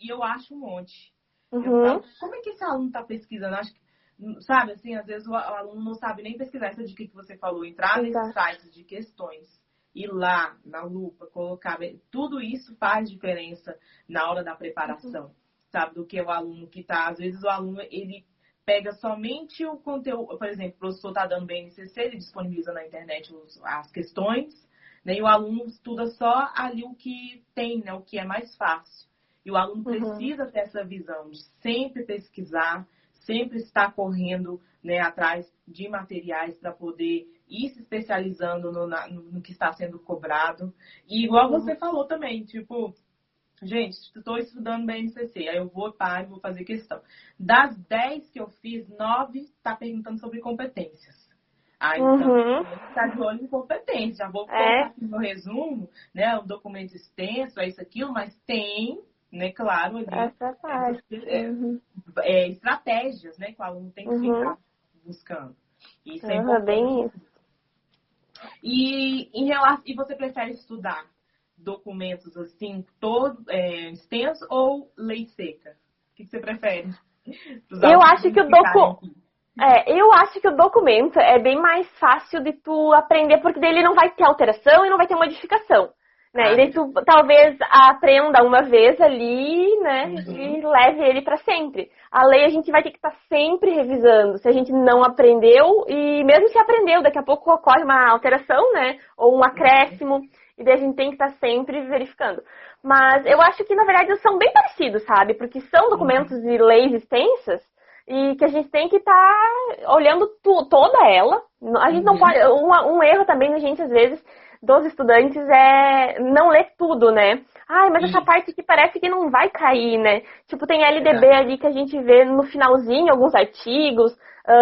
e eu acho um monte. Eu falo, como é que esse aluno está pesquisando? Acho que, sabe, assim, às vezes o aluno não sabe nem pesquisar. Essa dica que você falou, entrar nesses sites de questões, ir lá na lupa, colocar... Tudo isso faz diferença na hora da preparação, sabe? Do que o aluno que está... Às vezes o aluno, ele pega somente o conteúdo... Por exemplo, o professor está dando BNCC, ele disponibiliza na internet as questões, né? E o aluno estuda só ali o que tem, né? O que é mais fácil. E o aluno precisa ter essa visão de sempre pesquisar, sempre estar correndo, né, atrás de materiais para poder ir se especializando no que está sendo cobrado. E igual você falou também, tipo, gente, estou estudando BNCC, aí eu vou fazer questão. Das 10 que eu fiz, 9 está perguntando sobre competências. Então, está de olho em competências. Já vou colocar aqui no resumo, né, um documento extenso, isso, aquilo, mas tem... Né, claro, estratégias, né, que o aluno tem que ficar buscando. Isso é importante. Bem isso. E você prefere estudar documentos assim, extensos ou lei seca? O que você prefere? Eu acho que o documento é bem mais fácil de tu aprender, porque daí ele não vai ter alteração e não vai ter modificação. Né? E daí tu talvez aprenda uma vez ali, né? E leve ele para sempre. A lei a gente vai ter que estar sempre revisando. Se a gente não aprendeu, e mesmo se aprendeu, daqui a pouco ocorre uma alteração, né? Ou um acréscimo, e daí a gente tem que estar sempre verificando. Mas eu acho que, na verdade, são bem parecidos, sabe? Porque são documentos de leis extensas e que a gente tem que estar olhando toda ela. A gente não pode... Um erro também da gente, às vezes, dos estudantes é não ler tudo, né? Mas essa parte aqui parece que não vai cair, né? Tipo, tem LDB ali que a gente vê no finalzinho, alguns artigos,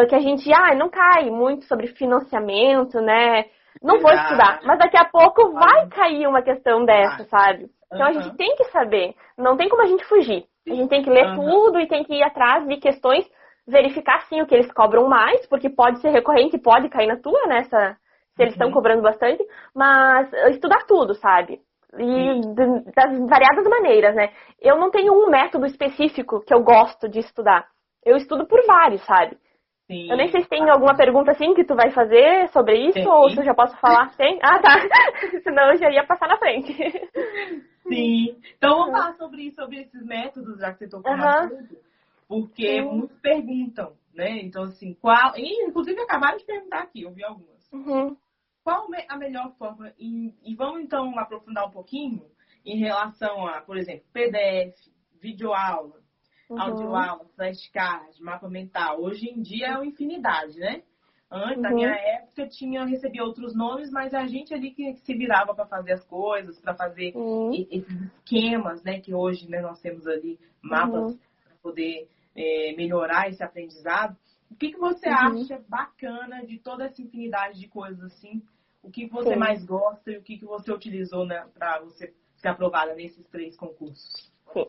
que a gente, não cai muito sobre financiamento, né? Não vou estudar, mas daqui a pouco vai cair uma questão dessa, sabe? Então a gente tem que saber, não tem como a gente fugir. A gente tem que ler tudo e tem que ir atrás de questões, verificar sim o que eles cobram mais, porque pode ser recorrente, pode cair na tua, né? Se eles estão cobrando bastante, mas estudar tudo, sabe? E das variadas maneiras, né? Eu não tenho um método específico que eu gosto de estudar. Eu estudo por vários, sabe? Sim. Eu nem sei se tem alguma pergunta assim que tu vai fazer sobre isso, ou se eu já posso falar. Tem? Ah, tá. Senão eu já ia passar na frente. Sim. Então vamos falar sobre esses métodos, já que você tocou no assunto. Porque muitos perguntam, né? Então, assim, inclusive acabaram de perguntar aqui, eu vi algumas. Qual a melhor forma? E vamos então aprofundar um pouquinho em relação a, por exemplo, PDF, videoaula, audioaula, flashcard, mapa mental. Hoje em dia é uma infinidade, né? Antes, na minha época, recebia outros nomes, mas a gente ali que se virava para fazer as coisas, para fazer esses esquemas, né? Que hoje, né, nós temos ali mapas para poder melhorar esse aprendizado. O que você acha bacana de toda essa infinidade de coisas assim? O que você mais gosta e o que você utilizou, né, para você ser aprovada nesses 3 concursos? Sim.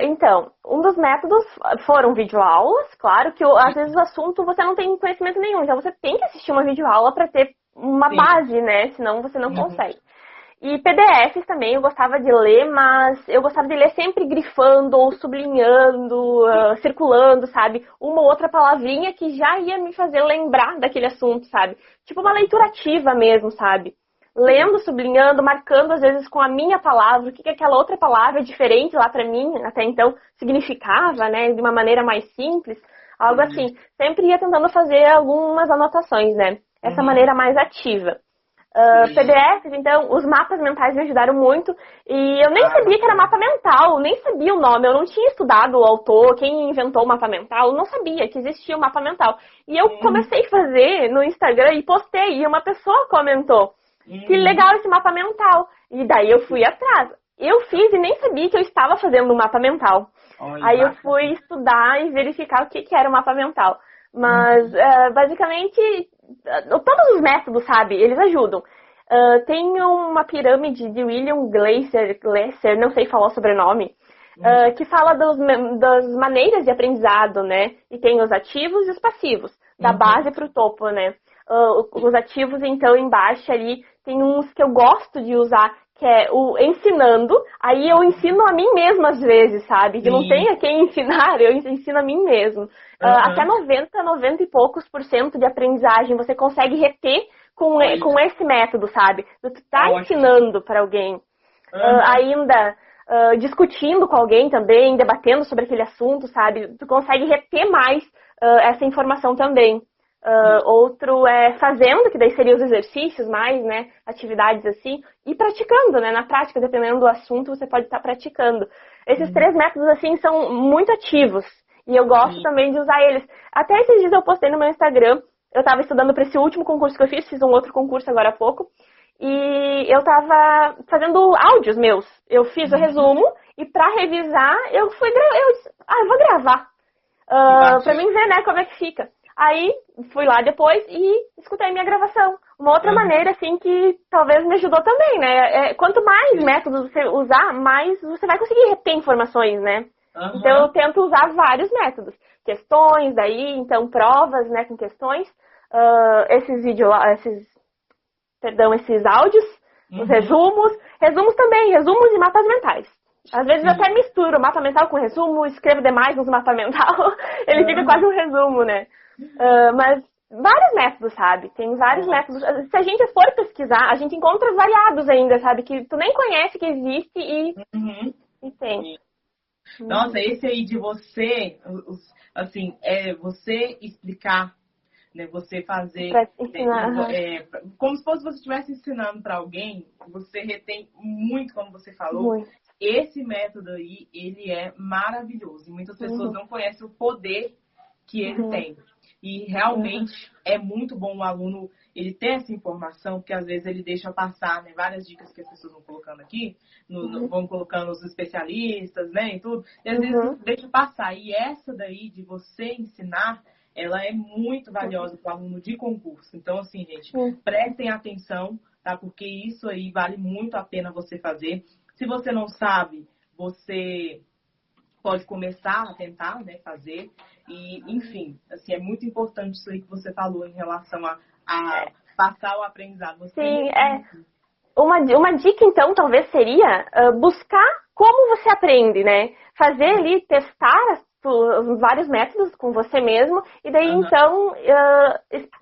Então, um dos métodos foram videoaulas. Claro que às vezes o assunto você não tem conhecimento nenhum, então você tem que assistir uma videoaula para ter uma base, né? Senão você não consegue. E PDFs também eu gostava de ler, mas eu gostava de ler sempre grifando ou sublinhando, circulando, sabe? Uma ou outra palavrinha que já ia me fazer lembrar daquele assunto, sabe? Tipo uma leitura ativa mesmo, sabe? Lendo, sublinhando, marcando às vezes com a minha palavra, o que aquela outra palavra diferente lá pra mim, até então, significava, né? De uma maneira mais simples, algo assim. Sempre ia tentando fazer algumas anotações, né? Essa maneira mais ativa. PDFs, então, os mapas mentais me ajudaram muito. E eu nem sabia que era mapa mental, nem sabia o nome. Eu não tinha estudado o autor, quem inventou o mapa mental. Eu não sabia que existia o mapa mental. E eu comecei a fazer no Instagram e postei. E uma pessoa comentou: que legal esse mapa mental. E daí eu fui atrás. Eu fiz e nem sabia que eu estava fazendo um mapa mental. Aí eu fui estudar e verificar o que era o mapa mental. Mas, basicamente, todos os métodos, sabe, eles ajudam. Tem uma pirâmide de William Glasser, não sei falar o sobrenome, que fala das maneiras de aprendizado, né? E tem os ativos e os passivos, da base para o topo, né? Os ativos, então, embaixo ali, tem uns que eu gosto de usar, que é o ensinando. Aí eu ensino a mim mesma às vezes, sabe? Que não tem a quem ensinar, eu ensino a mim mesmo. Até 90 e poucos % de aprendizagem você consegue reter com esse método, sabe? Tu tá ensinando para alguém. Ainda discutindo com alguém também, debatendo sobre aquele assunto, sabe? Tu consegue reter mais essa informação também. Outro é fazendo, que daí seriam os exercícios mais, né, atividades assim, e praticando, né, na prática, dependendo do assunto, você pode estar praticando. Esses 3 métodos, assim, são muito ativos, e eu gosto também de usar eles. Até esses dias eu postei no meu Instagram, eu estava estudando para esse último concurso que eu fiz um outro concurso agora há pouco, e eu estava fazendo áudios meus. Eu fiz o resumo, e para revisar, eu disse, eu vou gravar, para mim ver, né, como é que fica. Aí, fui lá depois e escutei minha gravação. Uma outra maneira, assim, que talvez me ajudou também, né? Quanto mais métodos você usar, mais você vai conseguir reter informações, né? Então, eu tento usar vários métodos. Questões, daí, então, provas, né, com questões. Esses áudios, os resumos. Resumos também, resumos e mapas mentais. Às vezes eu até misturo mapa mental com resumo, escrevo demais nos mapas mental. Ele fica quase um resumo, né? Mas vários métodos, sabe? Tem vários métodos. Se a gente for pesquisar, a gente encontra variados ainda, sabe? Que tu nem conhece que existe e tem. Nossa, esse aí de você, assim, você explicar, né? Você fazer, como se fosse você estivesse ensinando para alguém, você retém muito, como você falou. Muito. Esse método aí, ele é maravilhoso. E muitas pessoas não conhecem o poder que ele tem. E realmente é muito bom o aluno ele ter essa informação, porque às vezes ele deixa passar, né, várias dicas que as pessoas vão colocando aqui, vão colocando os especialistas, né, e tudo, e às vezes deixa passar. E essa daí de você ensinar, ela é muito valiosa para o aluno de concurso. Então, assim, gente, prestem atenção, tá? Porque isso aí vale muito a pena você fazer. Se você não sabe, você pode começar a tentar, né, fazer. E, enfim, assim, é muito importante isso aí que você falou em relação a passar o aprendizado. Uma dica, então, talvez seria buscar como você aprende, né? Fazer ali, testar os vários métodos com você mesmo e daí, então,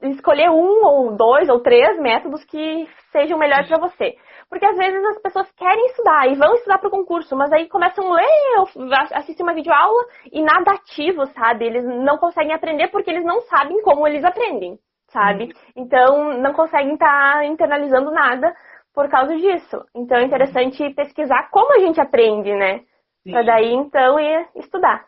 escolher 1 ou 2 ou 3 métodos que sejam melhores para você. Porque às vezes as pessoas querem estudar e vão estudar para o concurso, mas aí começam a ler, assistir uma videoaula e nada ativo, sabe? Eles não conseguem aprender porque eles não sabem como eles aprendem, sabe? Então, não conseguem estar internalizando nada por causa disso. Então é interessante pesquisar como a gente aprende, né? Para daí, então, ir estudar.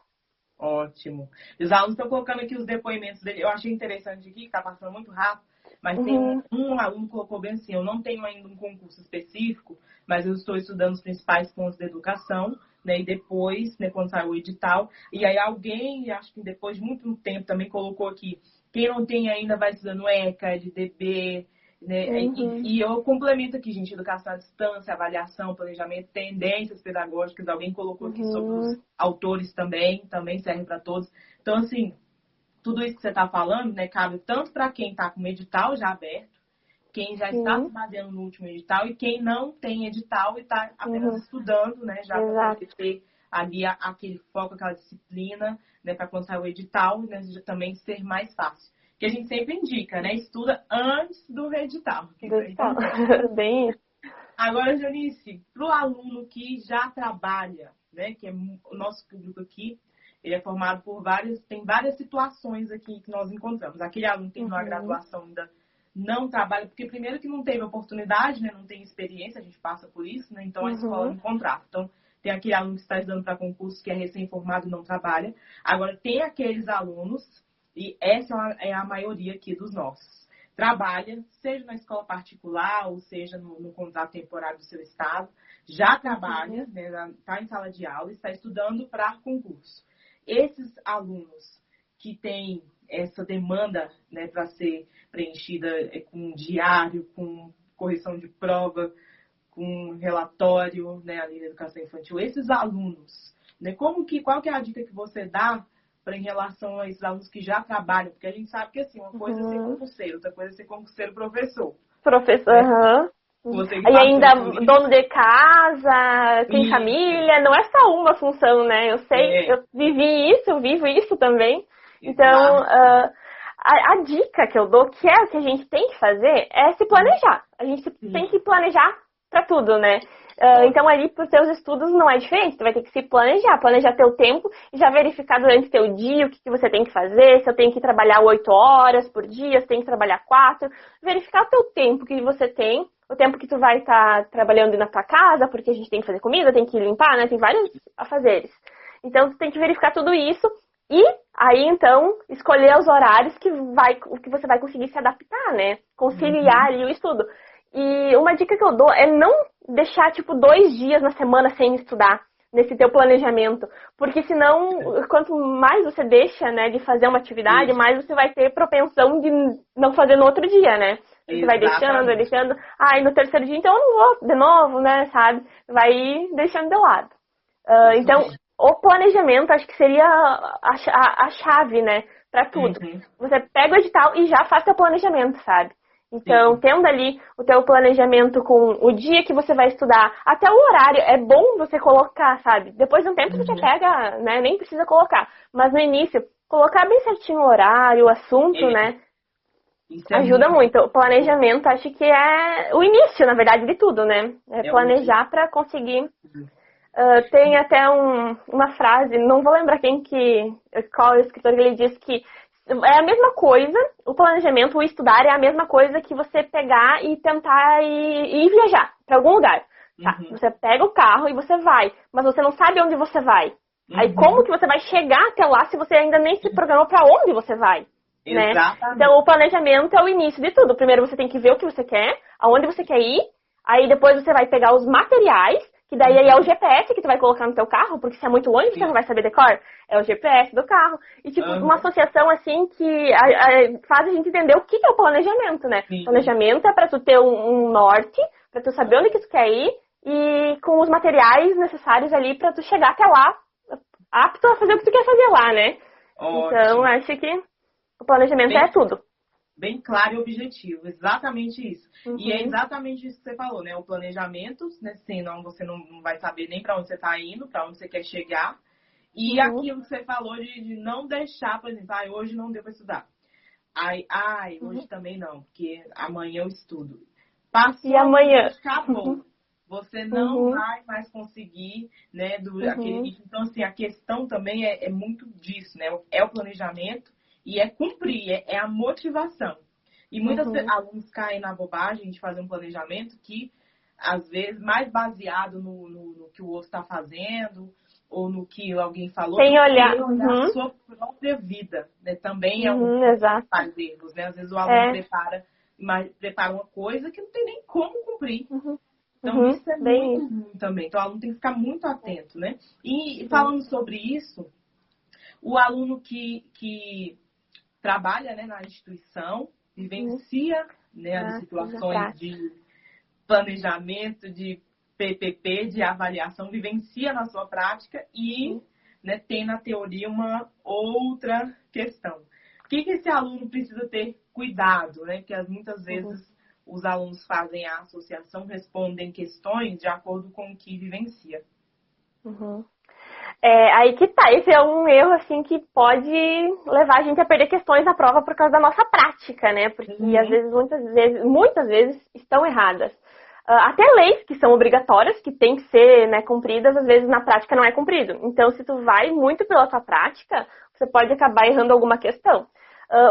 Ótimo. Os alunos estão colocando aqui os depoimentos dele. Eu achei interessante aqui, que está passando muito rápido, mas tem um aluno que colocou bem assim: eu não tenho ainda um concurso específico, mas eu estou estudando os principais pontos da educação, né? E depois, né, quando sair o edital, e aí alguém, acho que depois de muito tempo, também colocou aqui: quem não tem ainda vai estudando ECA, LDB, né? E eu complemento aqui, gente: educação à distância, avaliação, planejamento, tendências pedagógicas. Alguém colocou aqui sobre os autores também serve para todos. Então, assim, tudo isso que você está falando, né, cabe tanto para quem está com o edital já aberto, quem já está se baseando no último edital e quem não tem edital e está apenas estudando, né, já para poder ter ali aquele foco, aquela disciplina, né, para quando sair o edital, né, também ser mais fácil. Que a gente sempre indica, né? Estuda antes do edital. Bem isso. Agora, Janice, para o aluno que já trabalha, né? Que é o nosso público aqui, ele é formado por tem várias situações aqui que nós encontramos. Aquele aluno que terminou a graduação ainda não trabalha, porque primeiro que não teve oportunidade, né? Não tem experiência, a gente passa por isso, né? Então a escola não contrata. Então, tem aquele aluno que está estudando para concurso, que é recém-formado e não trabalha. Agora, tem aqueles alunos, e essa é a maioria aqui dos nossos, trabalha, seja na escola particular, ou seja no contrato temporário do seu estado, já trabalha, né, está em sala de aula, está estudando para concurso. Esses alunos que têm essa demanda, né, para ser preenchida com diário, com correção de prova, com relatório, né, ali na educação infantil, esses alunos, né, qual que é a dica que você dá em relação a esses alunos que já trabalham? Porque a gente sabe que, assim, uma coisa é ser concurseiro, outra coisa é ser concurseiro professor. Professor, E ainda dono de casa, tem família, não é só uma função, né? Eu sei, eu vivi isso, eu vivo isso também. Então, a dica que eu dou, que é o que a gente tem que fazer, é se planejar. A gente tem que planejar para tudo, né? Então, ali, para os teus estudos, não é diferente. Tu vai ter que se planejar teu tempo e já verificar durante teu dia o que você tem que fazer, se eu tenho que trabalhar 8 horas por dia, se tem que trabalhar 4. Verificar o teu tempo que você tem, o tempo que tu vai estar trabalhando na tua casa, porque a gente tem que fazer comida, tem que limpar, né? Tem vários afazeres. Então, tu tem que verificar tudo isso e aí, então, escolher os horários que você vai conseguir se adaptar, né? Conciliar ali o estudo. E uma dica que eu dou é não deixar, 2 dias na semana sem estudar nesse teu planejamento. Porque senão, quanto mais você deixa, né, de fazer uma atividade, mais você vai ter propensão de não fazer no outro dia, né? Você vai deixando. No terceiro dia, então eu não vou de novo, né, sabe? Vai deixando de lado. Então, o planejamento acho que seria a chave, né, pra tudo. Você pega o edital e já faz seu planejamento, sabe? Então, tendo ali o teu planejamento com o dia que você vai estudar, até o horário, é bom você colocar, sabe? Depois de um tempo você pega, né? Nem precisa colocar. Mas no início, colocar bem certinho o horário, o assunto, né? Ajuda muito. O planejamento, acho que é o início, na verdade, de tudo, né? É planejar para conseguir. Tem até uma frase, não vou lembrar qual é o escritor que ele diz que é a mesma coisa, o planejamento, o estudar é a mesma coisa que você pegar e tentar ir viajar para algum lugar. Tá? Você pega o carro e você vai, mas você não sabe onde você vai. Aí como que você vai chegar até lá se você ainda nem se programou para onde você vai? Né? Então o planejamento é o início de tudo. Primeiro você tem que ver o que você quer, aonde você quer ir, aí depois você vai pegar os materiais, que daí é o GPS que tu vai colocar no teu carro, porque se é muito longe você não vai saber decor, é o GPS do carro. E uma associação assim que faz a gente entender o que é o planejamento, né? Planejamento é para tu ter um norte, para tu saber onde que tu quer ir e com os materiais necessários ali para tu chegar até lá, apto a fazer o que tu quer fazer lá, né? Então, acho que o planejamento é tudo. Bem claro e objetivo, exatamente isso. E é exatamente isso que você falou, né? O planejamento, né? Senão você não vai saber nem para onde você está indo, para onde você quer chegar. E aquilo que você falou de não deixar, por exemplo, hoje não deu para estudar. Hoje também não, porque amanhã eu estudo. Passou, e amanhã? Acabou. Você não vai mais conseguir, né? Então, assim, a questão também é muito disso, né? É o planejamento. E é cumprir, é a motivação. E muitos alunos caem na bobagem de fazer um planejamento que às vezes, mais baseado no que o outro está fazendo ou no que alguém falou, sem olhar a sua própria vida, né? Também é um exato. faz erros, né? Às vezes o aluno prepara uma coisa que não tem nem como cumprir. Então, isso é muito ruim também. Então, o aluno tem que ficar muito atento, né? E falando sobre isso, o aluno que trabalha, né, na instituição, vivencia, né, as situações de planejamento, de PPP, de avaliação, vivencia na sua prática e, né, tem na teoria uma outra questão. O que esse aluno precisa ter cuidado, né? Porque muitas vezes os alunos fazem a associação, respondem questões de acordo com o que vivencia. Aí que tá, esse é um erro, assim, que pode levar a gente a perder questões na prova por causa da nossa prática, né? Porque, às vezes, muitas vezes, estão erradas. Até leis que são obrigatórias, que têm que ser, né, cumpridas, às vezes na prática não é cumprido. Então, se tu vai muito pela tua prática, você pode acabar errando alguma questão.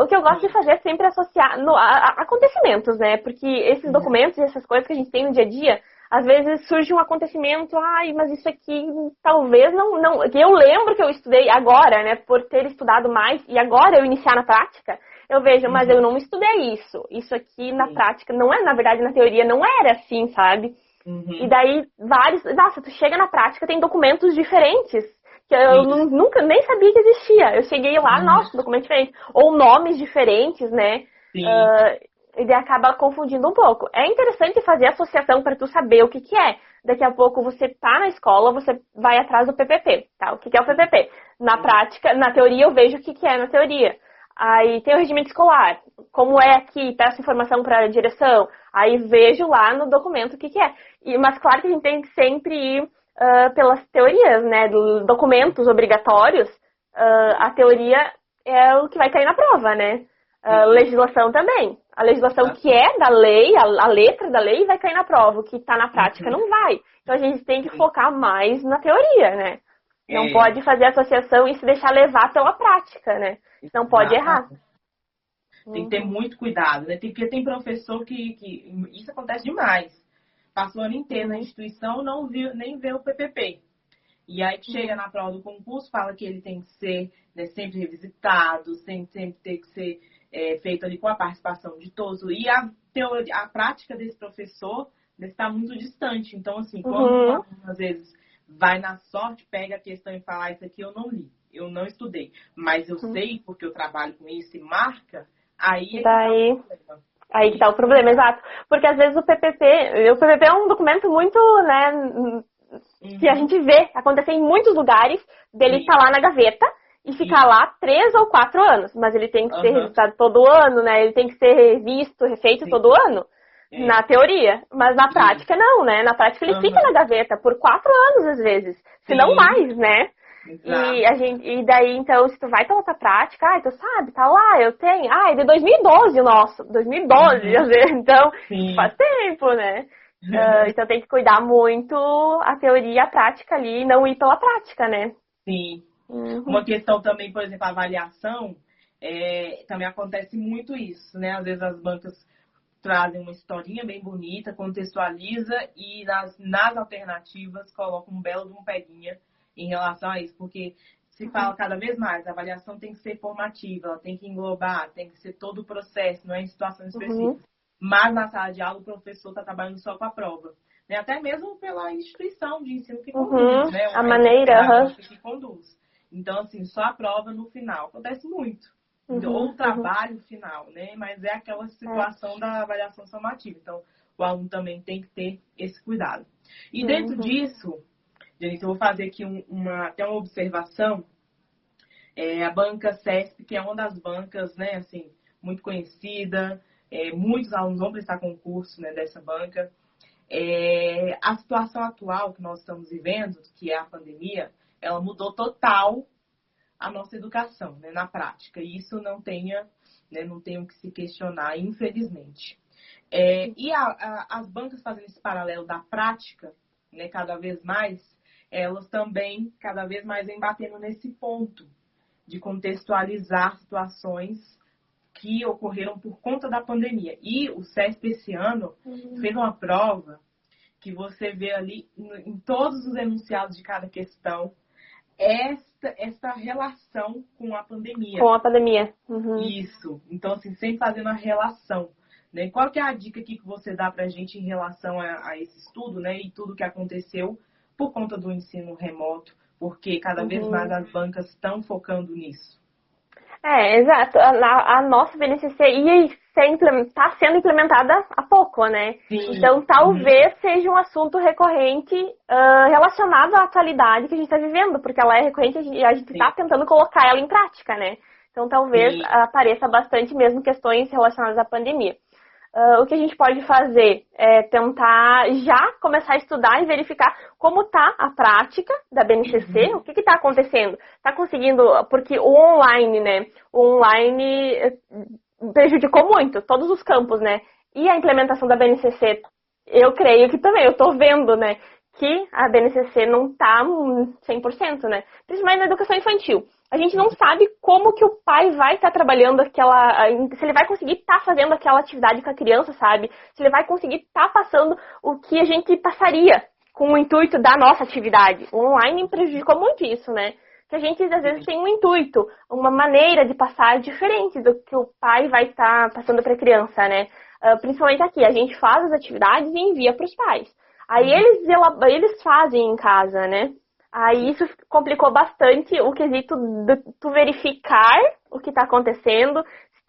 O que eu gosto de fazer é sempre associar a acontecimentos, né? Porque esses documentos e essas coisas que a gente tem no dia a dia, às vezes surge um acontecimento, mas isso aqui talvez não... Eu lembro que eu estudei agora, né? Por ter estudado mais e agora eu iniciar na prática, eu vejo, mas eu não estudei isso. Isso aqui na prática, não é, na verdade, na teoria, não era assim, sabe? E daí, nossa, tu chega na prática, tem documentos diferentes, que eu nunca nem sabia que existia. Eu cheguei lá, nossa, documento diferente. Ou nomes diferentes, né? E daí acaba confundindo um pouco. É interessante fazer associação para tu saber o que é. Daqui a pouco você tá na escola, você vai atrás do PPP, tá? O que é o PPP? Na prática, na teoria, eu vejo o que é na teoria. Aí tem o regimento escolar. Como é aqui? Peço informação para a direção. Aí vejo lá no documento o que é. Mas claro que a gente tem que sempre ir pelas teorias, né? Dos documentos obrigatórios. A teoria é o que vai cair na prova, né? Legislação também. A legislação que é da lei, a letra da lei, vai cair na prova. O que está na prática não vai. Então a gente tem que focar mais na teoria, né? Não pode fazer associação e se deixar levar pela prática, né? Não pode errar. Tem que ter muito cuidado, né? Porque tem professor que isso acontece demais. Passou o ano inteiro na instituição, não viu, nem vê o PPP. E aí chega na prova do concurso, fala que ele tem que ser, né, sempre revisitado, sempre tem que ser feito ali com a participação de todos. E a prática desse professor está muito distante. Então, assim, quando o aluno, às vezes, vai na sorte, pega a questão e fala, isso aqui eu não li, eu não estudei, mas eu sei porque eu trabalho com isso e marca, aí é que tá o problema. Aí que tá o problema, exato. Porque às vezes o PPP é um documento muito, né, que a gente vê acontecer em muitos lugares, dele estar lá na gaveta e ficar lá 3 ou 4 anos, mas ele tem que ser revisado todo ano, né, ele tem que ser revisto, refeito todo ano. Na teoria, mas na prática não, né? Na prática ele fica na gaveta por 4 anos às vezes, se não mais, né? E daí, então, se tu vai pela tua prática, tu sabe, tá lá, eu tenho, é de 2012 o nosso, 2012, às vezes, então, faz tempo, né? Então tem que cuidar muito a teoria e a prática ali, e não ir pela prática, né? Sim. Uma questão também, por exemplo, a avaliação, também acontece muito isso, né? Às vezes as bancas trazem uma historinha bem bonita, contextualiza e nas alternativas colocam um belo de um peguinha em relação a isso, porque se fala cada vez mais, a avaliação tem que ser formativa, ela tem que englobar, tem que ser todo o processo, não é em situações específicas. Mas na sala de aula o professor está trabalhando só com a prova, né? Até mesmo pela instituição de ensino que conduz, né? A maneira que conduz. Então, assim, só a prova no final. Acontece muito. Ou o trabalho final, né? Mas é aquela situação da avaliação formativa. Então, o aluno também tem que ter esse cuidado. E dentro disso, gente, eu vou fazer aqui até uma observação. A banca CESP, que é uma das bancas, né, assim, muito conhecida. Muitos alunos vão prestar concurso, né, dessa banca. A situação atual que nós estamos vivendo, que é a pandemia, ela mudou total a nossa educação, né, na prática. E isso não tenho que se questionar, infelizmente. E as bancas fazendo esse paralelo da prática, né, cada vez mais, elas também cada vez mais vêm batendo nesse ponto de contextualizar situações que ocorreram por conta da pandemia. E o CESP esse ano fez uma prova que você vê ali em todos os enunciados de cada questão essa relação com a pandemia. Com a pandemia. Uhum. Isso. Então, assim, sempre fazendo a relação. Né? Qual que é a dica aqui que você dá pra gente em relação a esse estudo, né? E tudo que aconteceu por conta do ensino remoto, porque cada vez mais as bancas estão focando nisso. Exato. A nossa BNCC está sendo implementada há pouco, né? Sim. Então, talvez seja um assunto recorrente relacionado à atualidade que a gente está vivendo, porque ela é recorrente e a gente está tentando colocar ela em prática, né? Então, talvez apareça bastante mesmo questões relacionadas à pandemia. O que a gente pode fazer é tentar já começar a estudar e verificar como está a prática da BNCC, o que está acontecendo. Está conseguindo, porque o online, né? O online prejudicou muito todos os campos, né? E a implementação da BNCC, eu creio que também, eu estou vendo, né? Que a BNCC não está 100%, né? Principalmente na educação infantil. A gente não sabe como que o pai vai estar trabalhando se ele vai conseguir estar fazendo aquela atividade com a criança, sabe? Se ele vai conseguir estar passando o que a gente passaria com o intuito da nossa atividade. O online prejudicou muito isso, né? Que a gente, às vezes, tem um intuito, uma maneira de passar diferente do que o pai vai estar passando para a criança, né? Principalmente aqui, a gente faz as atividades e envia para os pais. Aí eles fazem em casa, né? Aí isso complicou bastante o quesito de tu verificar o que está acontecendo,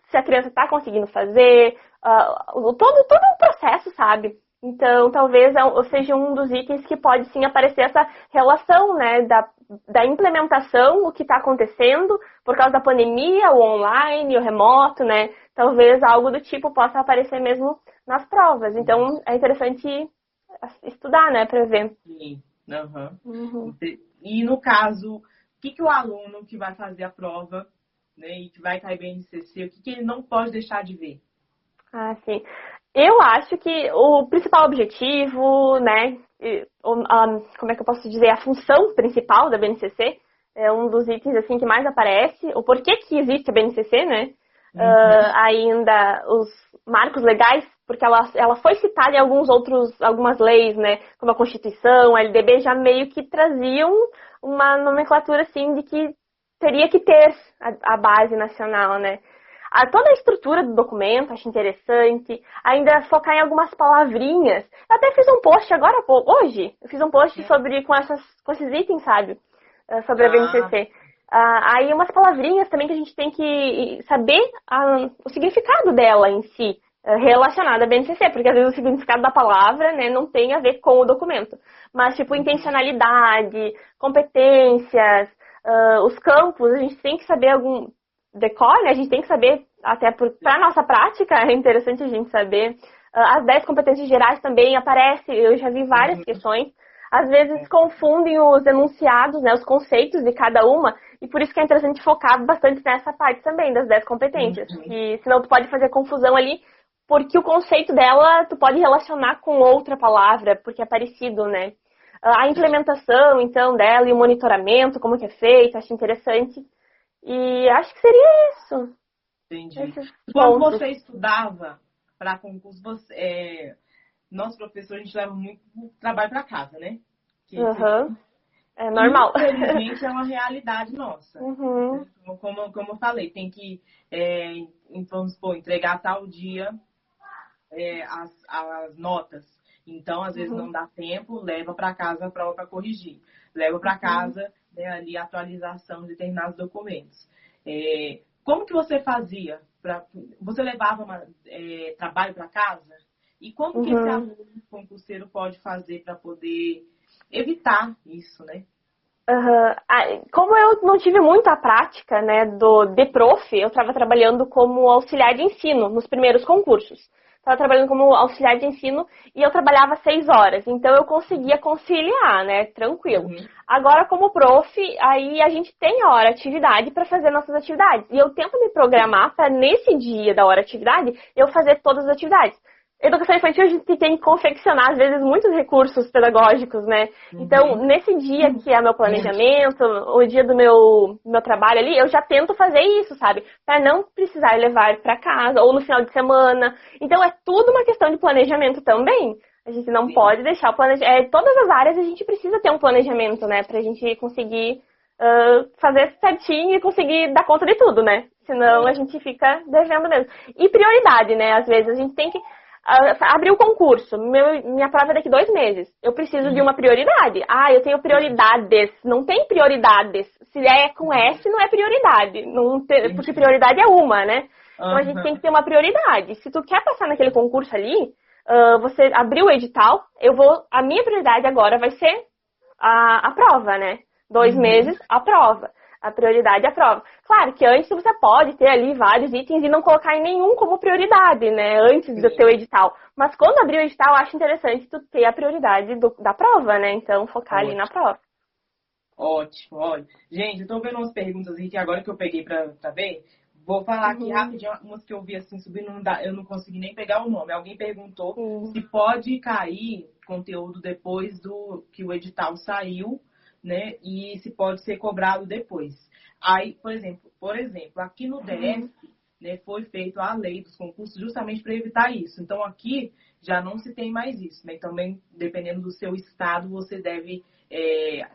se a criança está conseguindo fazer, todo o processo, sabe? Então, talvez seja um dos itens que pode sim aparecer essa relação, né, da implementação, o que está acontecendo por causa da pandemia, o online, o remoto, né? Talvez algo do tipo possa aparecer mesmo nas provas. Então, é interessante estudar, né, para ver. Sim. Uhum. E no caso, o que o aluno que vai fazer a prova, né, e que vai cair bem no CC, o que ele não pode deixar de ver? Sim. Eu acho que o principal objetivo, né, como é que eu posso dizer, a função principal da BNCC, é um dos itens assim que mais aparece, o porquê que existe a BNCC, né? Ainda os marcos legais, porque ela foi citada em algumas leis, né, como a Constituição, a LDB, já meio que traziam uma nomenclatura assim de que teria que ter a base nacional, né. Toda a estrutura do documento, acho interessante, ainda focar em algumas palavrinhas. Eu até fiz um post hoje, eu fiz um post com esses itens, sabe, sobre a BNCC. Aí umas palavrinhas também que a gente tem que saber o significado dela em si, relacionada à BNCC, porque às vezes o significado da palavra, né, não tem a ver com o documento. Mas, tipo, intencionalidade, competências, os campos, a gente tem que saber decore, a gente tem que saber, até para a nossa prática, é interessante a gente saber. As 10 competências gerais também aparecem, eu já vi várias questões. Às vezes confundem os enunciados, né, os conceitos de cada uma, e por isso que é interessante focar bastante nessa parte também, das 10 competências. E senão tu pode fazer confusão ali, porque o conceito dela tu pode relacionar com outra palavra, porque é parecido, né? A implementação, então, dela e o monitoramento, como que é feito, acho interessante. E acho que seria isso. Entendi. Quando você estudava para concurso, nosso professor, a gente leva muito trabalho para casa, né? É normal. Infelizmente, é uma realidade nossa. Como eu falei, tem que, vamos supor, entregar tal dia as notas. Então, às vezes não dá tempo, leva para casa a prova para corrigir. Leva para casa, né, ali a atualização de determinados documentos. Como que você fazia? Você levava trabalho para casa? E como que esse aluno concurseiro pode fazer para poder evitar isso, né? Como eu não tive muita prática, né, de prof, eu estava trabalhando como auxiliar de ensino nos primeiros concursos. Estava trabalhando como auxiliar de ensino e eu trabalhava 6 horas, então eu conseguia conciliar, né, tranquilo. Agora, como prof, aí a gente tem a hora atividade para fazer nossas atividades. E eu tento me programar para nesse dia da hora atividade eu fazer todas as atividades. Educação infantil, a gente tem que confeccionar, às vezes, muitos recursos pedagógicos, né? Então, nesse dia que é meu planejamento, o dia do meu trabalho ali, eu já tento fazer isso, sabe? Para não precisar levar para casa, ou no final de semana. Então, é tudo uma questão de planejamento também. A gente não pode deixar o planejamento. Todas as áreas a gente precisa ter um planejamento, né? Pra gente conseguir fazer certinho e conseguir dar conta de tudo, né? Senão a gente fica devendo mesmo. E prioridade, né? Às vezes a gente tem que abrir o concurso. Minha prova é daqui 2 meses. Eu preciso de uma prioridade. Eu tenho prioridades. Não tem prioridades. Se é com S, não é prioridade. Não tem, porque prioridade é uma, né? Então a gente tem que ter uma prioridade. Se tu quer passar naquele concurso ali, você abriu o edital, a minha prioridade agora vai ser a prova, né? 2 meses, a prova. A prioridade é a prova. Claro que antes você pode ter ali vários itens e não colocar em nenhum como prioridade, né? Antes do teu edital. Mas quando abrir o edital, eu acho interessante tu ter a prioridade da prova, né? Então, focar ali na prova. Ótimo, olha. Gente, eu tô vendo umas perguntas aqui que agora que eu peguei pra ver. Vou falar aqui rapidinho, umas que eu vi assim subindo, eu não consegui nem pegar o nome. Alguém perguntou se pode cair conteúdo depois que o edital saiu, né? E se pode ser cobrado depois. Aí, por exemplo, aqui no DF, né, foi feita a lei dos concursos justamente para evitar isso. Então, aqui já não se tem mais isso, né? Também, dependendo do seu estado, você deve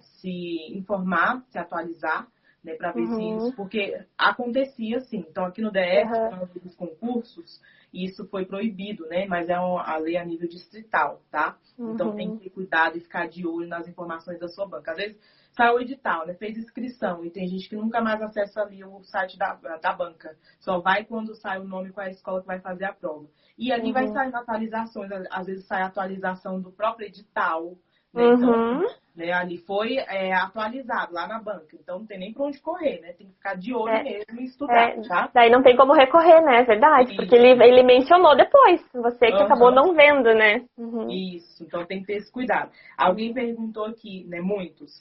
se informar, se atualizar, né, para ver se isso, porque acontecia assim. Então, aqui no DF, dos concursos, isso foi proibido, né? Mas é a lei a nível distrital, tá? Então, tem que ter cuidado e ficar de olho nas informações da sua banca. Às vezes, saiu o edital, né? Fez inscrição e tem gente que nunca mais acessa ali o site da banca. Só vai quando sai o nome com a escola que vai fazer a prova. E ali vai sair atualizações, às vezes sai a atualização do próprio edital, né? Então, né, ali foi atualizado lá na banca. Então, não tem nem pra onde correr, né? Tem que ficar de olho mesmo e estudar, tá? Daí não tem como recorrer, né? É verdade. Porque ele mencionou depois. Você que acabou não vendo, né? Isso. Então, tem que ter esse cuidado. Alguém perguntou aqui, né? Muitos.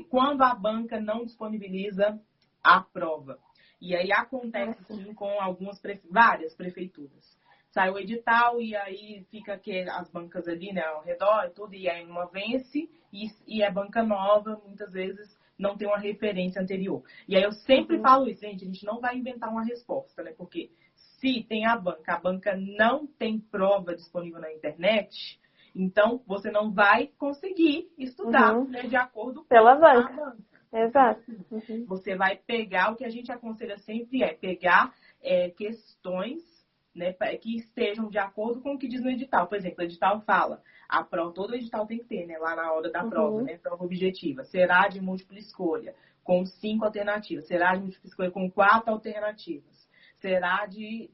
Quando a banca não disponibiliza a prova. E aí acontece sim com várias prefeituras. Sai o edital e aí fica as bancas ali, né, ao redor e tudo, e aí uma vence e é banca nova, muitas vezes não tem uma referência anterior. E aí eu sempre falo isso, gente, a gente não vai inventar uma resposta, né, porque se tem a banca não tem prova disponível na internet, então você não vai conseguir estudar, né, de acordo com a banca. Exato. Você vai pegar, o que a gente aconselha sempre pegar questões, né, que estejam de acordo com o que diz no edital. Por exemplo, o edital fala, a prova, todo edital tem que ter, né, lá na hora da prova, né, prova objetiva. Será de múltipla escolha, com 5 alternativas. Será de múltipla escolha com 4 alternativas. Será de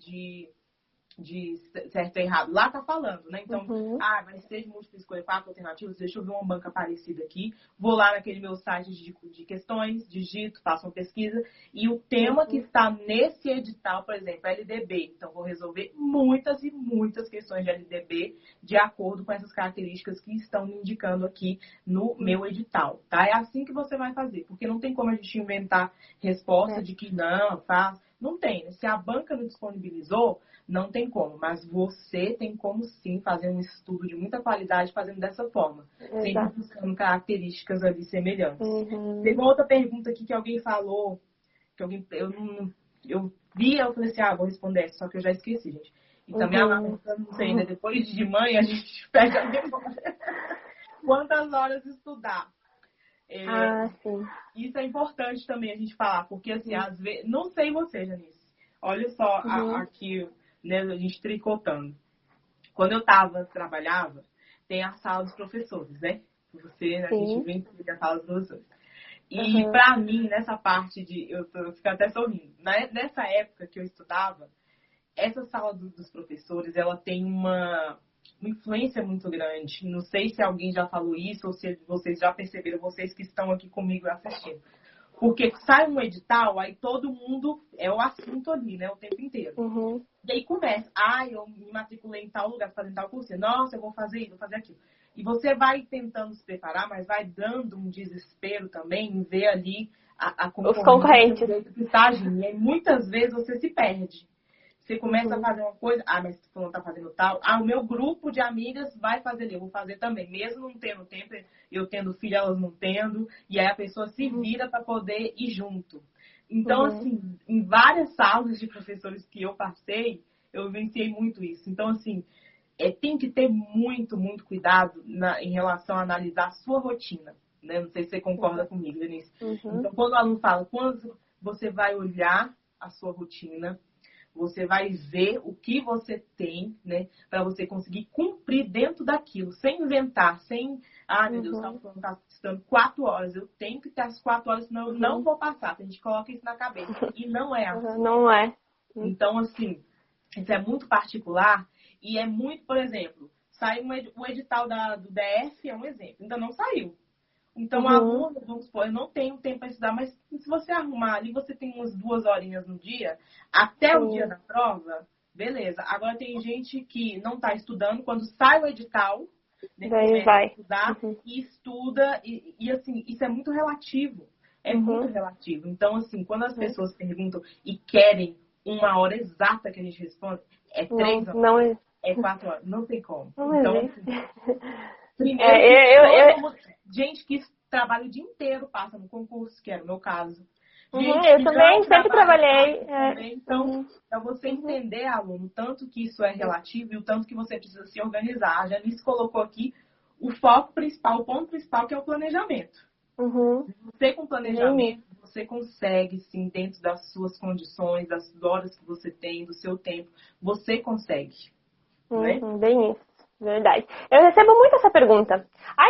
certo e errado. Lá tá falando, né? Então, vai ser de múltipla escolha, 4 alternativas. Deixa eu ver uma banca parecida aqui. Vou lá naquele meu site de questões, digito, faço uma pesquisa. E o tema que está nesse edital, por exemplo, é LDB. Então, vou resolver muitas e muitas questões de LDB de acordo com essas características que estão me indicando aqui no meu edital, tá? É assim que você vai fazer, porque não tem como a gente inventar resposta de que não, faz. Não tem, né? Se a banca não disponibilizou, não tem como, mas você tem como sim fazer um estudo de muita qualidade fazendo dessa forma, sempre buscando características ali semelhantes. Teve uma outra pergunta aqui que alguém falou, que eu vi, eu falei assim, vou responder essa, só que eu já esqueci, gente. E também não sei, né? Depois de mãe a gente pega a memória. Quantas horas estudar? Sim. Isso é importante também a gente falar, porque assim, às vezes, não sei você, Janice, olha só aqui, né, a gente tricotando. Quando eu trabalhava, tem a sala dos professores, né? A gente vem a sala dos professores. E pra mim, nessa parte eu fico até sorrindo, nessa época que eu estudava, essa sala dos professores, ela tem uma influência muito grande. Não sei se alguém já falou isso ou se vocês já perceberam, vocês que estão aqui comigo assistindo. Porque sai um edital, aí todo mundo é o assunto ali, né, o tempo inteiro. E aí começa, eu me matriculei em tal lugar fazendo tal curso. Nossa, eu vou fazer isso, vou fazer aquilo. E você vai tentando se preparar, mas vai dando um desespero também em ver ali os concorrentes. E aí, muitas vezes você se perde. Você começa a fazer uma coisa, mas você não tá fazendo tal. O meu grupo de amigas vai fazer ali, eu vou fazer também. Mesmo não tendo tempo, eu tendo filho, elas não tendo. E aí a pessoa se vira para poder ir junto. Então, assim, em várias salas de professores que eu passei, eu vivenciei muito isso. Então, assim, tem que ter muito, muito cuidado em relação a analisar a sua rotina, né? Não sei se você concorda comigo, Denise. Então, quando o aluno fala, quando você vai olhar a sua rotina, você vai ver o que você tem, né? Para você conseguir cumprir dentro daquilo, sem inventar, sem... meu Deus, tá estudando 4 horas. Eu tenho que ter as 4 horas, senão eu não vou passar. A gente coloca isso na cabeça. E não é assim. Não é. Então, assim, isso é muito particular e é muito, por exemplo, saiu o edital do DF, é um exemplo, ainda não saiu. Então, o aluno, vamos supor, eu não tenho tempo para estudar, mas se você arrumar ali, você tem umas 2 horinhas no dia, até o dia da prova, beleza. Agora, tem gente que não está estudando, quando sai o edital, né, começa a estudar e estuda, e assim, isso é muito relativo. É muito relativo. Então, assim, quando as pessoas perguntam e querem 1 hora exata que a gente responde, é 3 horas, não é 4 horas, não tem como. Não então, existe. assim, primeiro, gente que trabalha o dia inteiro passa no concurso, que era o meu caso. Gente eu que também sempre trabalhei. Também. Então, para você entender, aluno, o tanto que isso é relativo e o tanto que você precisa se organizar. A Janice colocou aqui o foco principal, o ponto principal, que é o planejamento. Você com planejamento, você consegue, sim, dentro das suas condições, das horas que você tem, do seu tempo, você consegue. Né? Bem isso, verdade. Eu recebo muito essa pergunta.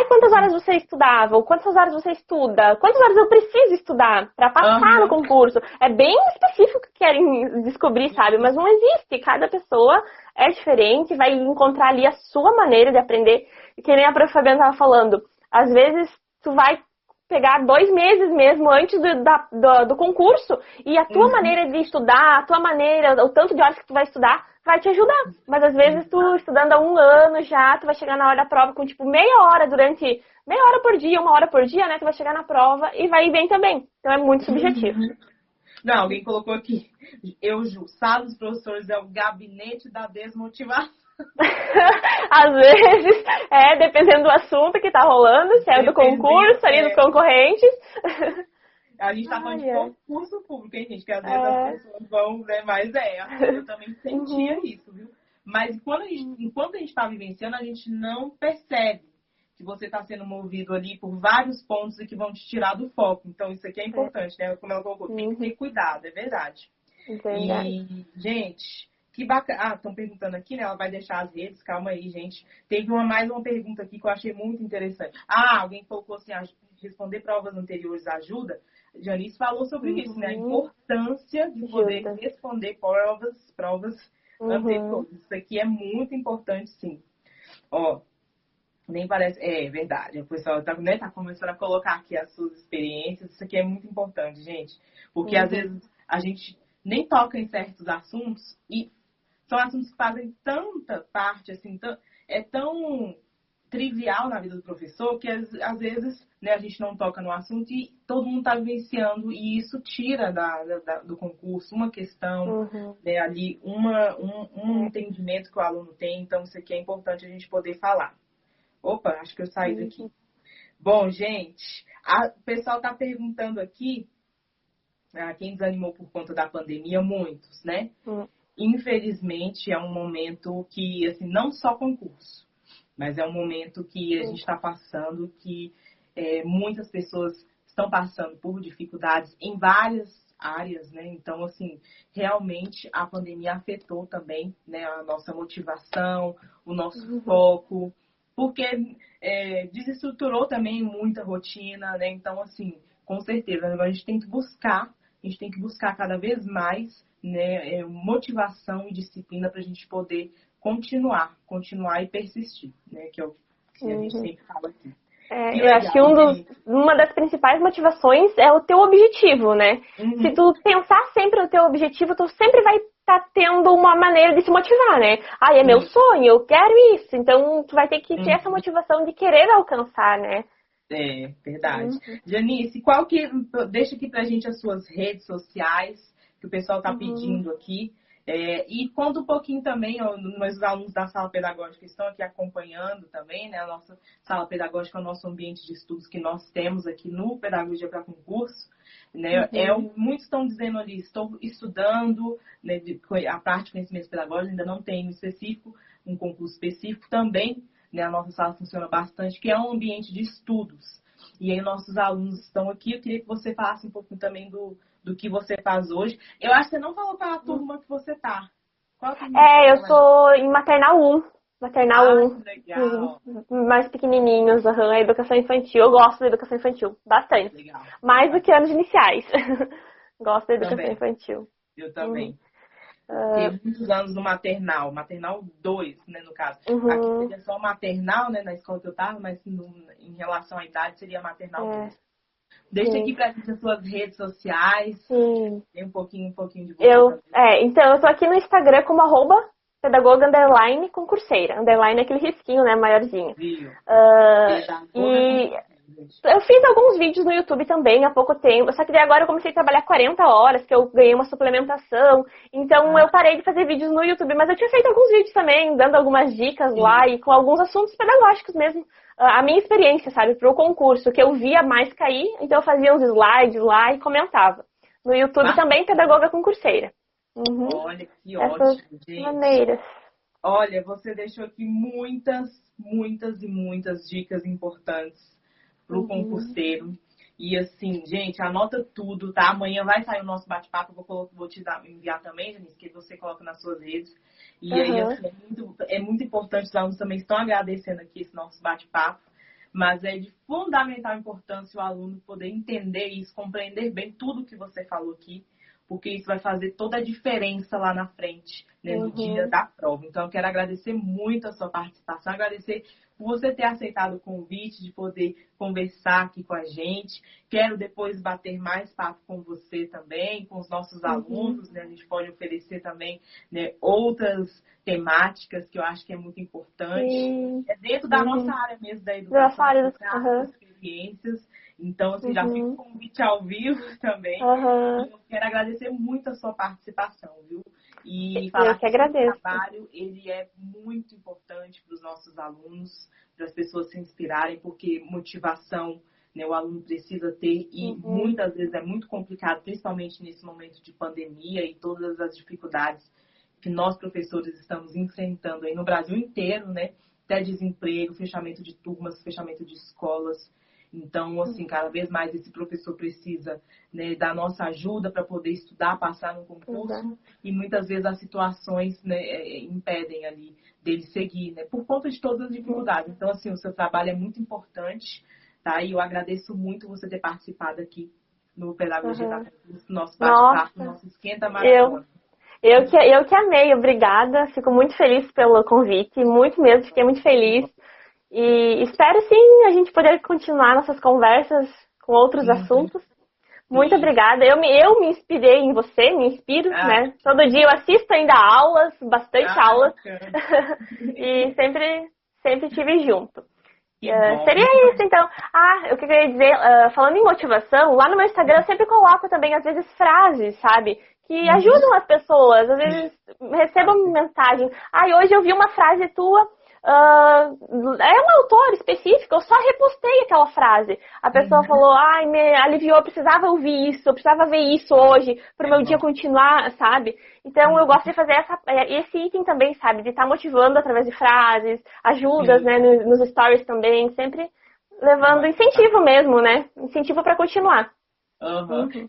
Quantas horas você estudava? Ou quantas horas você estuda? Quantas horas eu preciso estudar para passar no concurso? É bem específico que querem descobrir, sabe? Mas não existe. Cada pessoa é diferente, vai encontrar ali a sua maneira de aprender. E que nem a prof. Fabiana estava falando, às vezes tu vai pegar 2 meses mesmo antes do concurso e a tua maneira de estudar, a tua maneira, o tanto de horas que tu vai estudar, vai te ajudar. Mas às vezes tu estudando há 1 ano já, tu vai chegar na hora da prova com tipo meia hora por dia, 1 hora por dia, né? Tu vai chegar na prova e vai ir bem também. Então é muito subjetivo. Não, alguém colocou aqui, sala dos professores é o gabinete da desmotivação. Às vezes, dependendo do assunto que tá rolando, se é do concurso, ali dos concorrentes. A gente tá falando de concurso público, hein, gente? Que às vezes as pessoas vão, né? Mas eu também sentia isso, viu? Mas enquanto a gente tá vivenciando, a gente não percebe que você está sendo movido ali por vários pontos e que vão te tirar do foco. Então, isso aqui é importante, né? Como ela colocou, tem que ter cuidado, é verdade. E, gente... Que bacana. Estão perguntando aqui, né? Ela vai deixar as redes, calma aí, gente. Teve mais uma pergunta aqui que eu achei muito interessante. Alguém colocou assim, responder provas anteriores ajuda? Janice falou sobre isso, né? A importância de poder responder provas anteriores. Isso aqui é muito importante, sim. Nem parece... É verdade. O pessoal tá começando a colocar aqui as suas experiências. Isso aqui é muito importante, gente. Porque às vezes a gente nem toca em certos assuntos e são assuntos que fazem tanta parte, assim, é tão trivial na vida do professor que às vezes, né, a gente não toca no assunto e todo mundo está vivenciando e isso tira do concurso uma questão, né, ali, um entendimento que o aluno tem. Então, isso aqui é importante a gente poder falar. Opa, acho que eu saí daqui. Bom, gente, o pessoal está perguntando aqui, quem desanimou por conta da pandemia, muitos, né? Infelizmente, é um momento que, assim, não só concurso, mas é um momento que a gente está passando, que muitas pessoas estão passando por dificuldades em várias áreas, né? Então, assim, realmente a pandemia afetou também, né, a nossa motivação, o nosso foco, porque desestruturou também muita rotina, né? Então, assim, com certeza, agora a gente tem que buscar cada vez mais, né, motivação e disciplina para a gente poder continuar e persistir, né, que é o que a gente sempre fala aqui. Eu acho que uma das principais motivações é o teu objetivo, né? Se tu pensar sempre no teu objetivo, tu sempre vai estar tendo uma maneira de se motivar, né? É meu sonho, eu quero isso. Então, tu vai ter que ter essa motivação de querer alcançar, né? É, verdade. Janice, deixa aqui pra gente as suas redes sociais, que o pessoal tá pedindo aqui. E conta um pouquinho também, meus alunos da sala pedagógica estão aqui acompanhando também, né? A nossa sala pedagógica é o nosso ambiente de estudos que nós temos aqui no Pedagogia para Concurso. Né? Muitos estão dizendo ali, estou estudando, né, a parte de conhecimento pedagógico, ainda não tem específico, um concurso específico também, né? A nossa sala funciona bastante, que é um ambiente de estudos. E aí nossos alunos estão aqui, eu queria que você falasse um pouco também do que você faz hoje. Eu acho que você não falou para a turma que você tá. Qual turma eu tô em maternal 1. Maternal 1. Legal. Mais pequenininhos, a educação infantil. Eu gosto da educação infantil, bastante. Legal. Mais do que anos iniciais. Gosto da educação Também. infantil. Eu também. Teve muitos anos no maternal 2, né, no caso. Aqui seria só maternal, né, na escola que eu estava, mas em relação à idade seria maternal 2. Deixa aqui pra gente as suas redes sociais. Sim. Tem um pouquinho de você. Então, eu tô aqui no Instagram como @pedagoga _concurseira. Underline é aquele risquinho, né, maiorzinho. E eu fiz alguns vídeos no YouTube também há pouco tempo, só que daí agora eu comecei a trabalhar 40 horas, que eu ganhei uma suplementação, então eu parei de fazer vídeos no YouTube, mas eu tinha feito alguns vídeos também, dando algumas dicas lá e com alguns assuntos pedagógicos mesmo. A minha experiência, sabe, pro concurso, que eu via mais cair, então eu fazia uns slides lá e comentava. No YouTube também, pedagoga concurseira. Olha, que ótimo, Essas gente. maneiras. Olha, você deixou aqui muitas dicas importantes pro concurseiro. E assim, gente, anota tudo, tá? Amanhã vai sair o nosso bate-papo, vou te enviar também, Janice, que você coloca nas suas redes. E aí, assim, é muito importante, os alunos também estão agradecendo aqui esse nosso bate-papo, mas é de fundamental importância o aluno poder entender isso, compreender bem tudo que você falou aqui, porque isso vai fazer toda a diferença lá na frente, né, no dia da prova. Então, eu quero agradecer muito a sua participação, agradecer por você ter aceitado o convite de poder conversar aqui com a gente. Quero depois bater mais papo com você também, com os nossos alunos, né? A gente pode oferecer também, né, outras temáticas que eu acho que é muito importante. É dentro da nossa área mesmo, da educação, das experiências. Então, assim, já fica o convite ao vivo também. E eu quero agradecer muito a sua participação, viu? E falar que o trabalho, ele é muito importante para os nossos alunos, para as pessoas se inspirarem, porque motivação, né, o aluno precisa ter e muitas vezes é muito complicado, principalmente nesse momento de pandemia e todas as dificuldades que nós, professores, estamos enfrentando aí no Brasil inteiro, né? Até desemprego, fechamento de turmas, fechamento de escolas. Então, assim, cada vez mais esse professor precisa, né, da nossa ajuda para poder estudar, passar no concurso. E muitas vezes as situações, né, impedem ali dele seguir, né, por conta de todas as dificuldades. Então, assim, o seu trabalho é muito importante, tá? E eu agradeço muito você ter participado aqui no Pedagogia da Concurso, nosso bate-papo, nosso esquenta maratona. Eu que amei, obrigada. Fico muito feliz pelo convite, muito mesmo, fiquei muito feliz. E espero sim a gente poder continuar nossas conversas com outros assuntos. Muito obrigada. Eu me inspirei em você, me inspiro, né? Todo dia eu assisto ainda aulas, bastante aulas. E sempre estive junto. Seria isso, então. Eu queria dizer, falando em motivação, lá no meu Instagram eu sempre coloco também, às vezes, frases, sabe? Que ajudam as pessoas. Às vezes recebo mensagem. Hoje eu vi uma frase tua. É um autor específico, eu só repostei aquela frase. A pessoa falou, me aliviou, eu precisava ouvir isso, eu precisava ver isso hoje, para o meu dia continuar, sabe? Então eu gosto de fazer esse item também, sabe? De estar motivando através de frases, ajudas, né, nos stories também, sempre levando incentivo mesmo, né? Incentivo para continuar.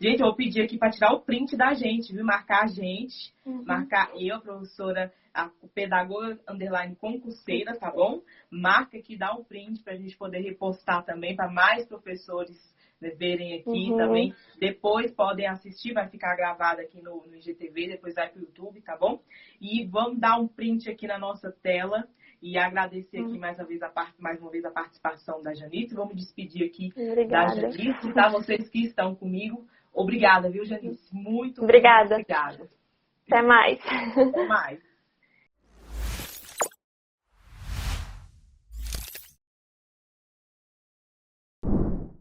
Gente, eu vou pedir aqui para tirar o print da gente, viu? Marcar a gente, marcar eu, a professora, a pedagoga _ concurseira, tá bom? Marca aqui, dá um print para a gente poder repostar também, para mais professores, né, verem aqui também. Depois podem assistir, vai ficar gravado aqui no IGTV, depois vai pro YouTube, tá bom? E vamos dar um print aqui na nossa tela. E agradecer aqui mais uma vez a participação da Janice. Vamos despedir aqui da Janice, tá? Vocês que estão comigo. Obrigada, viu, Janice? Muito obrigada. Até mais. Até mais.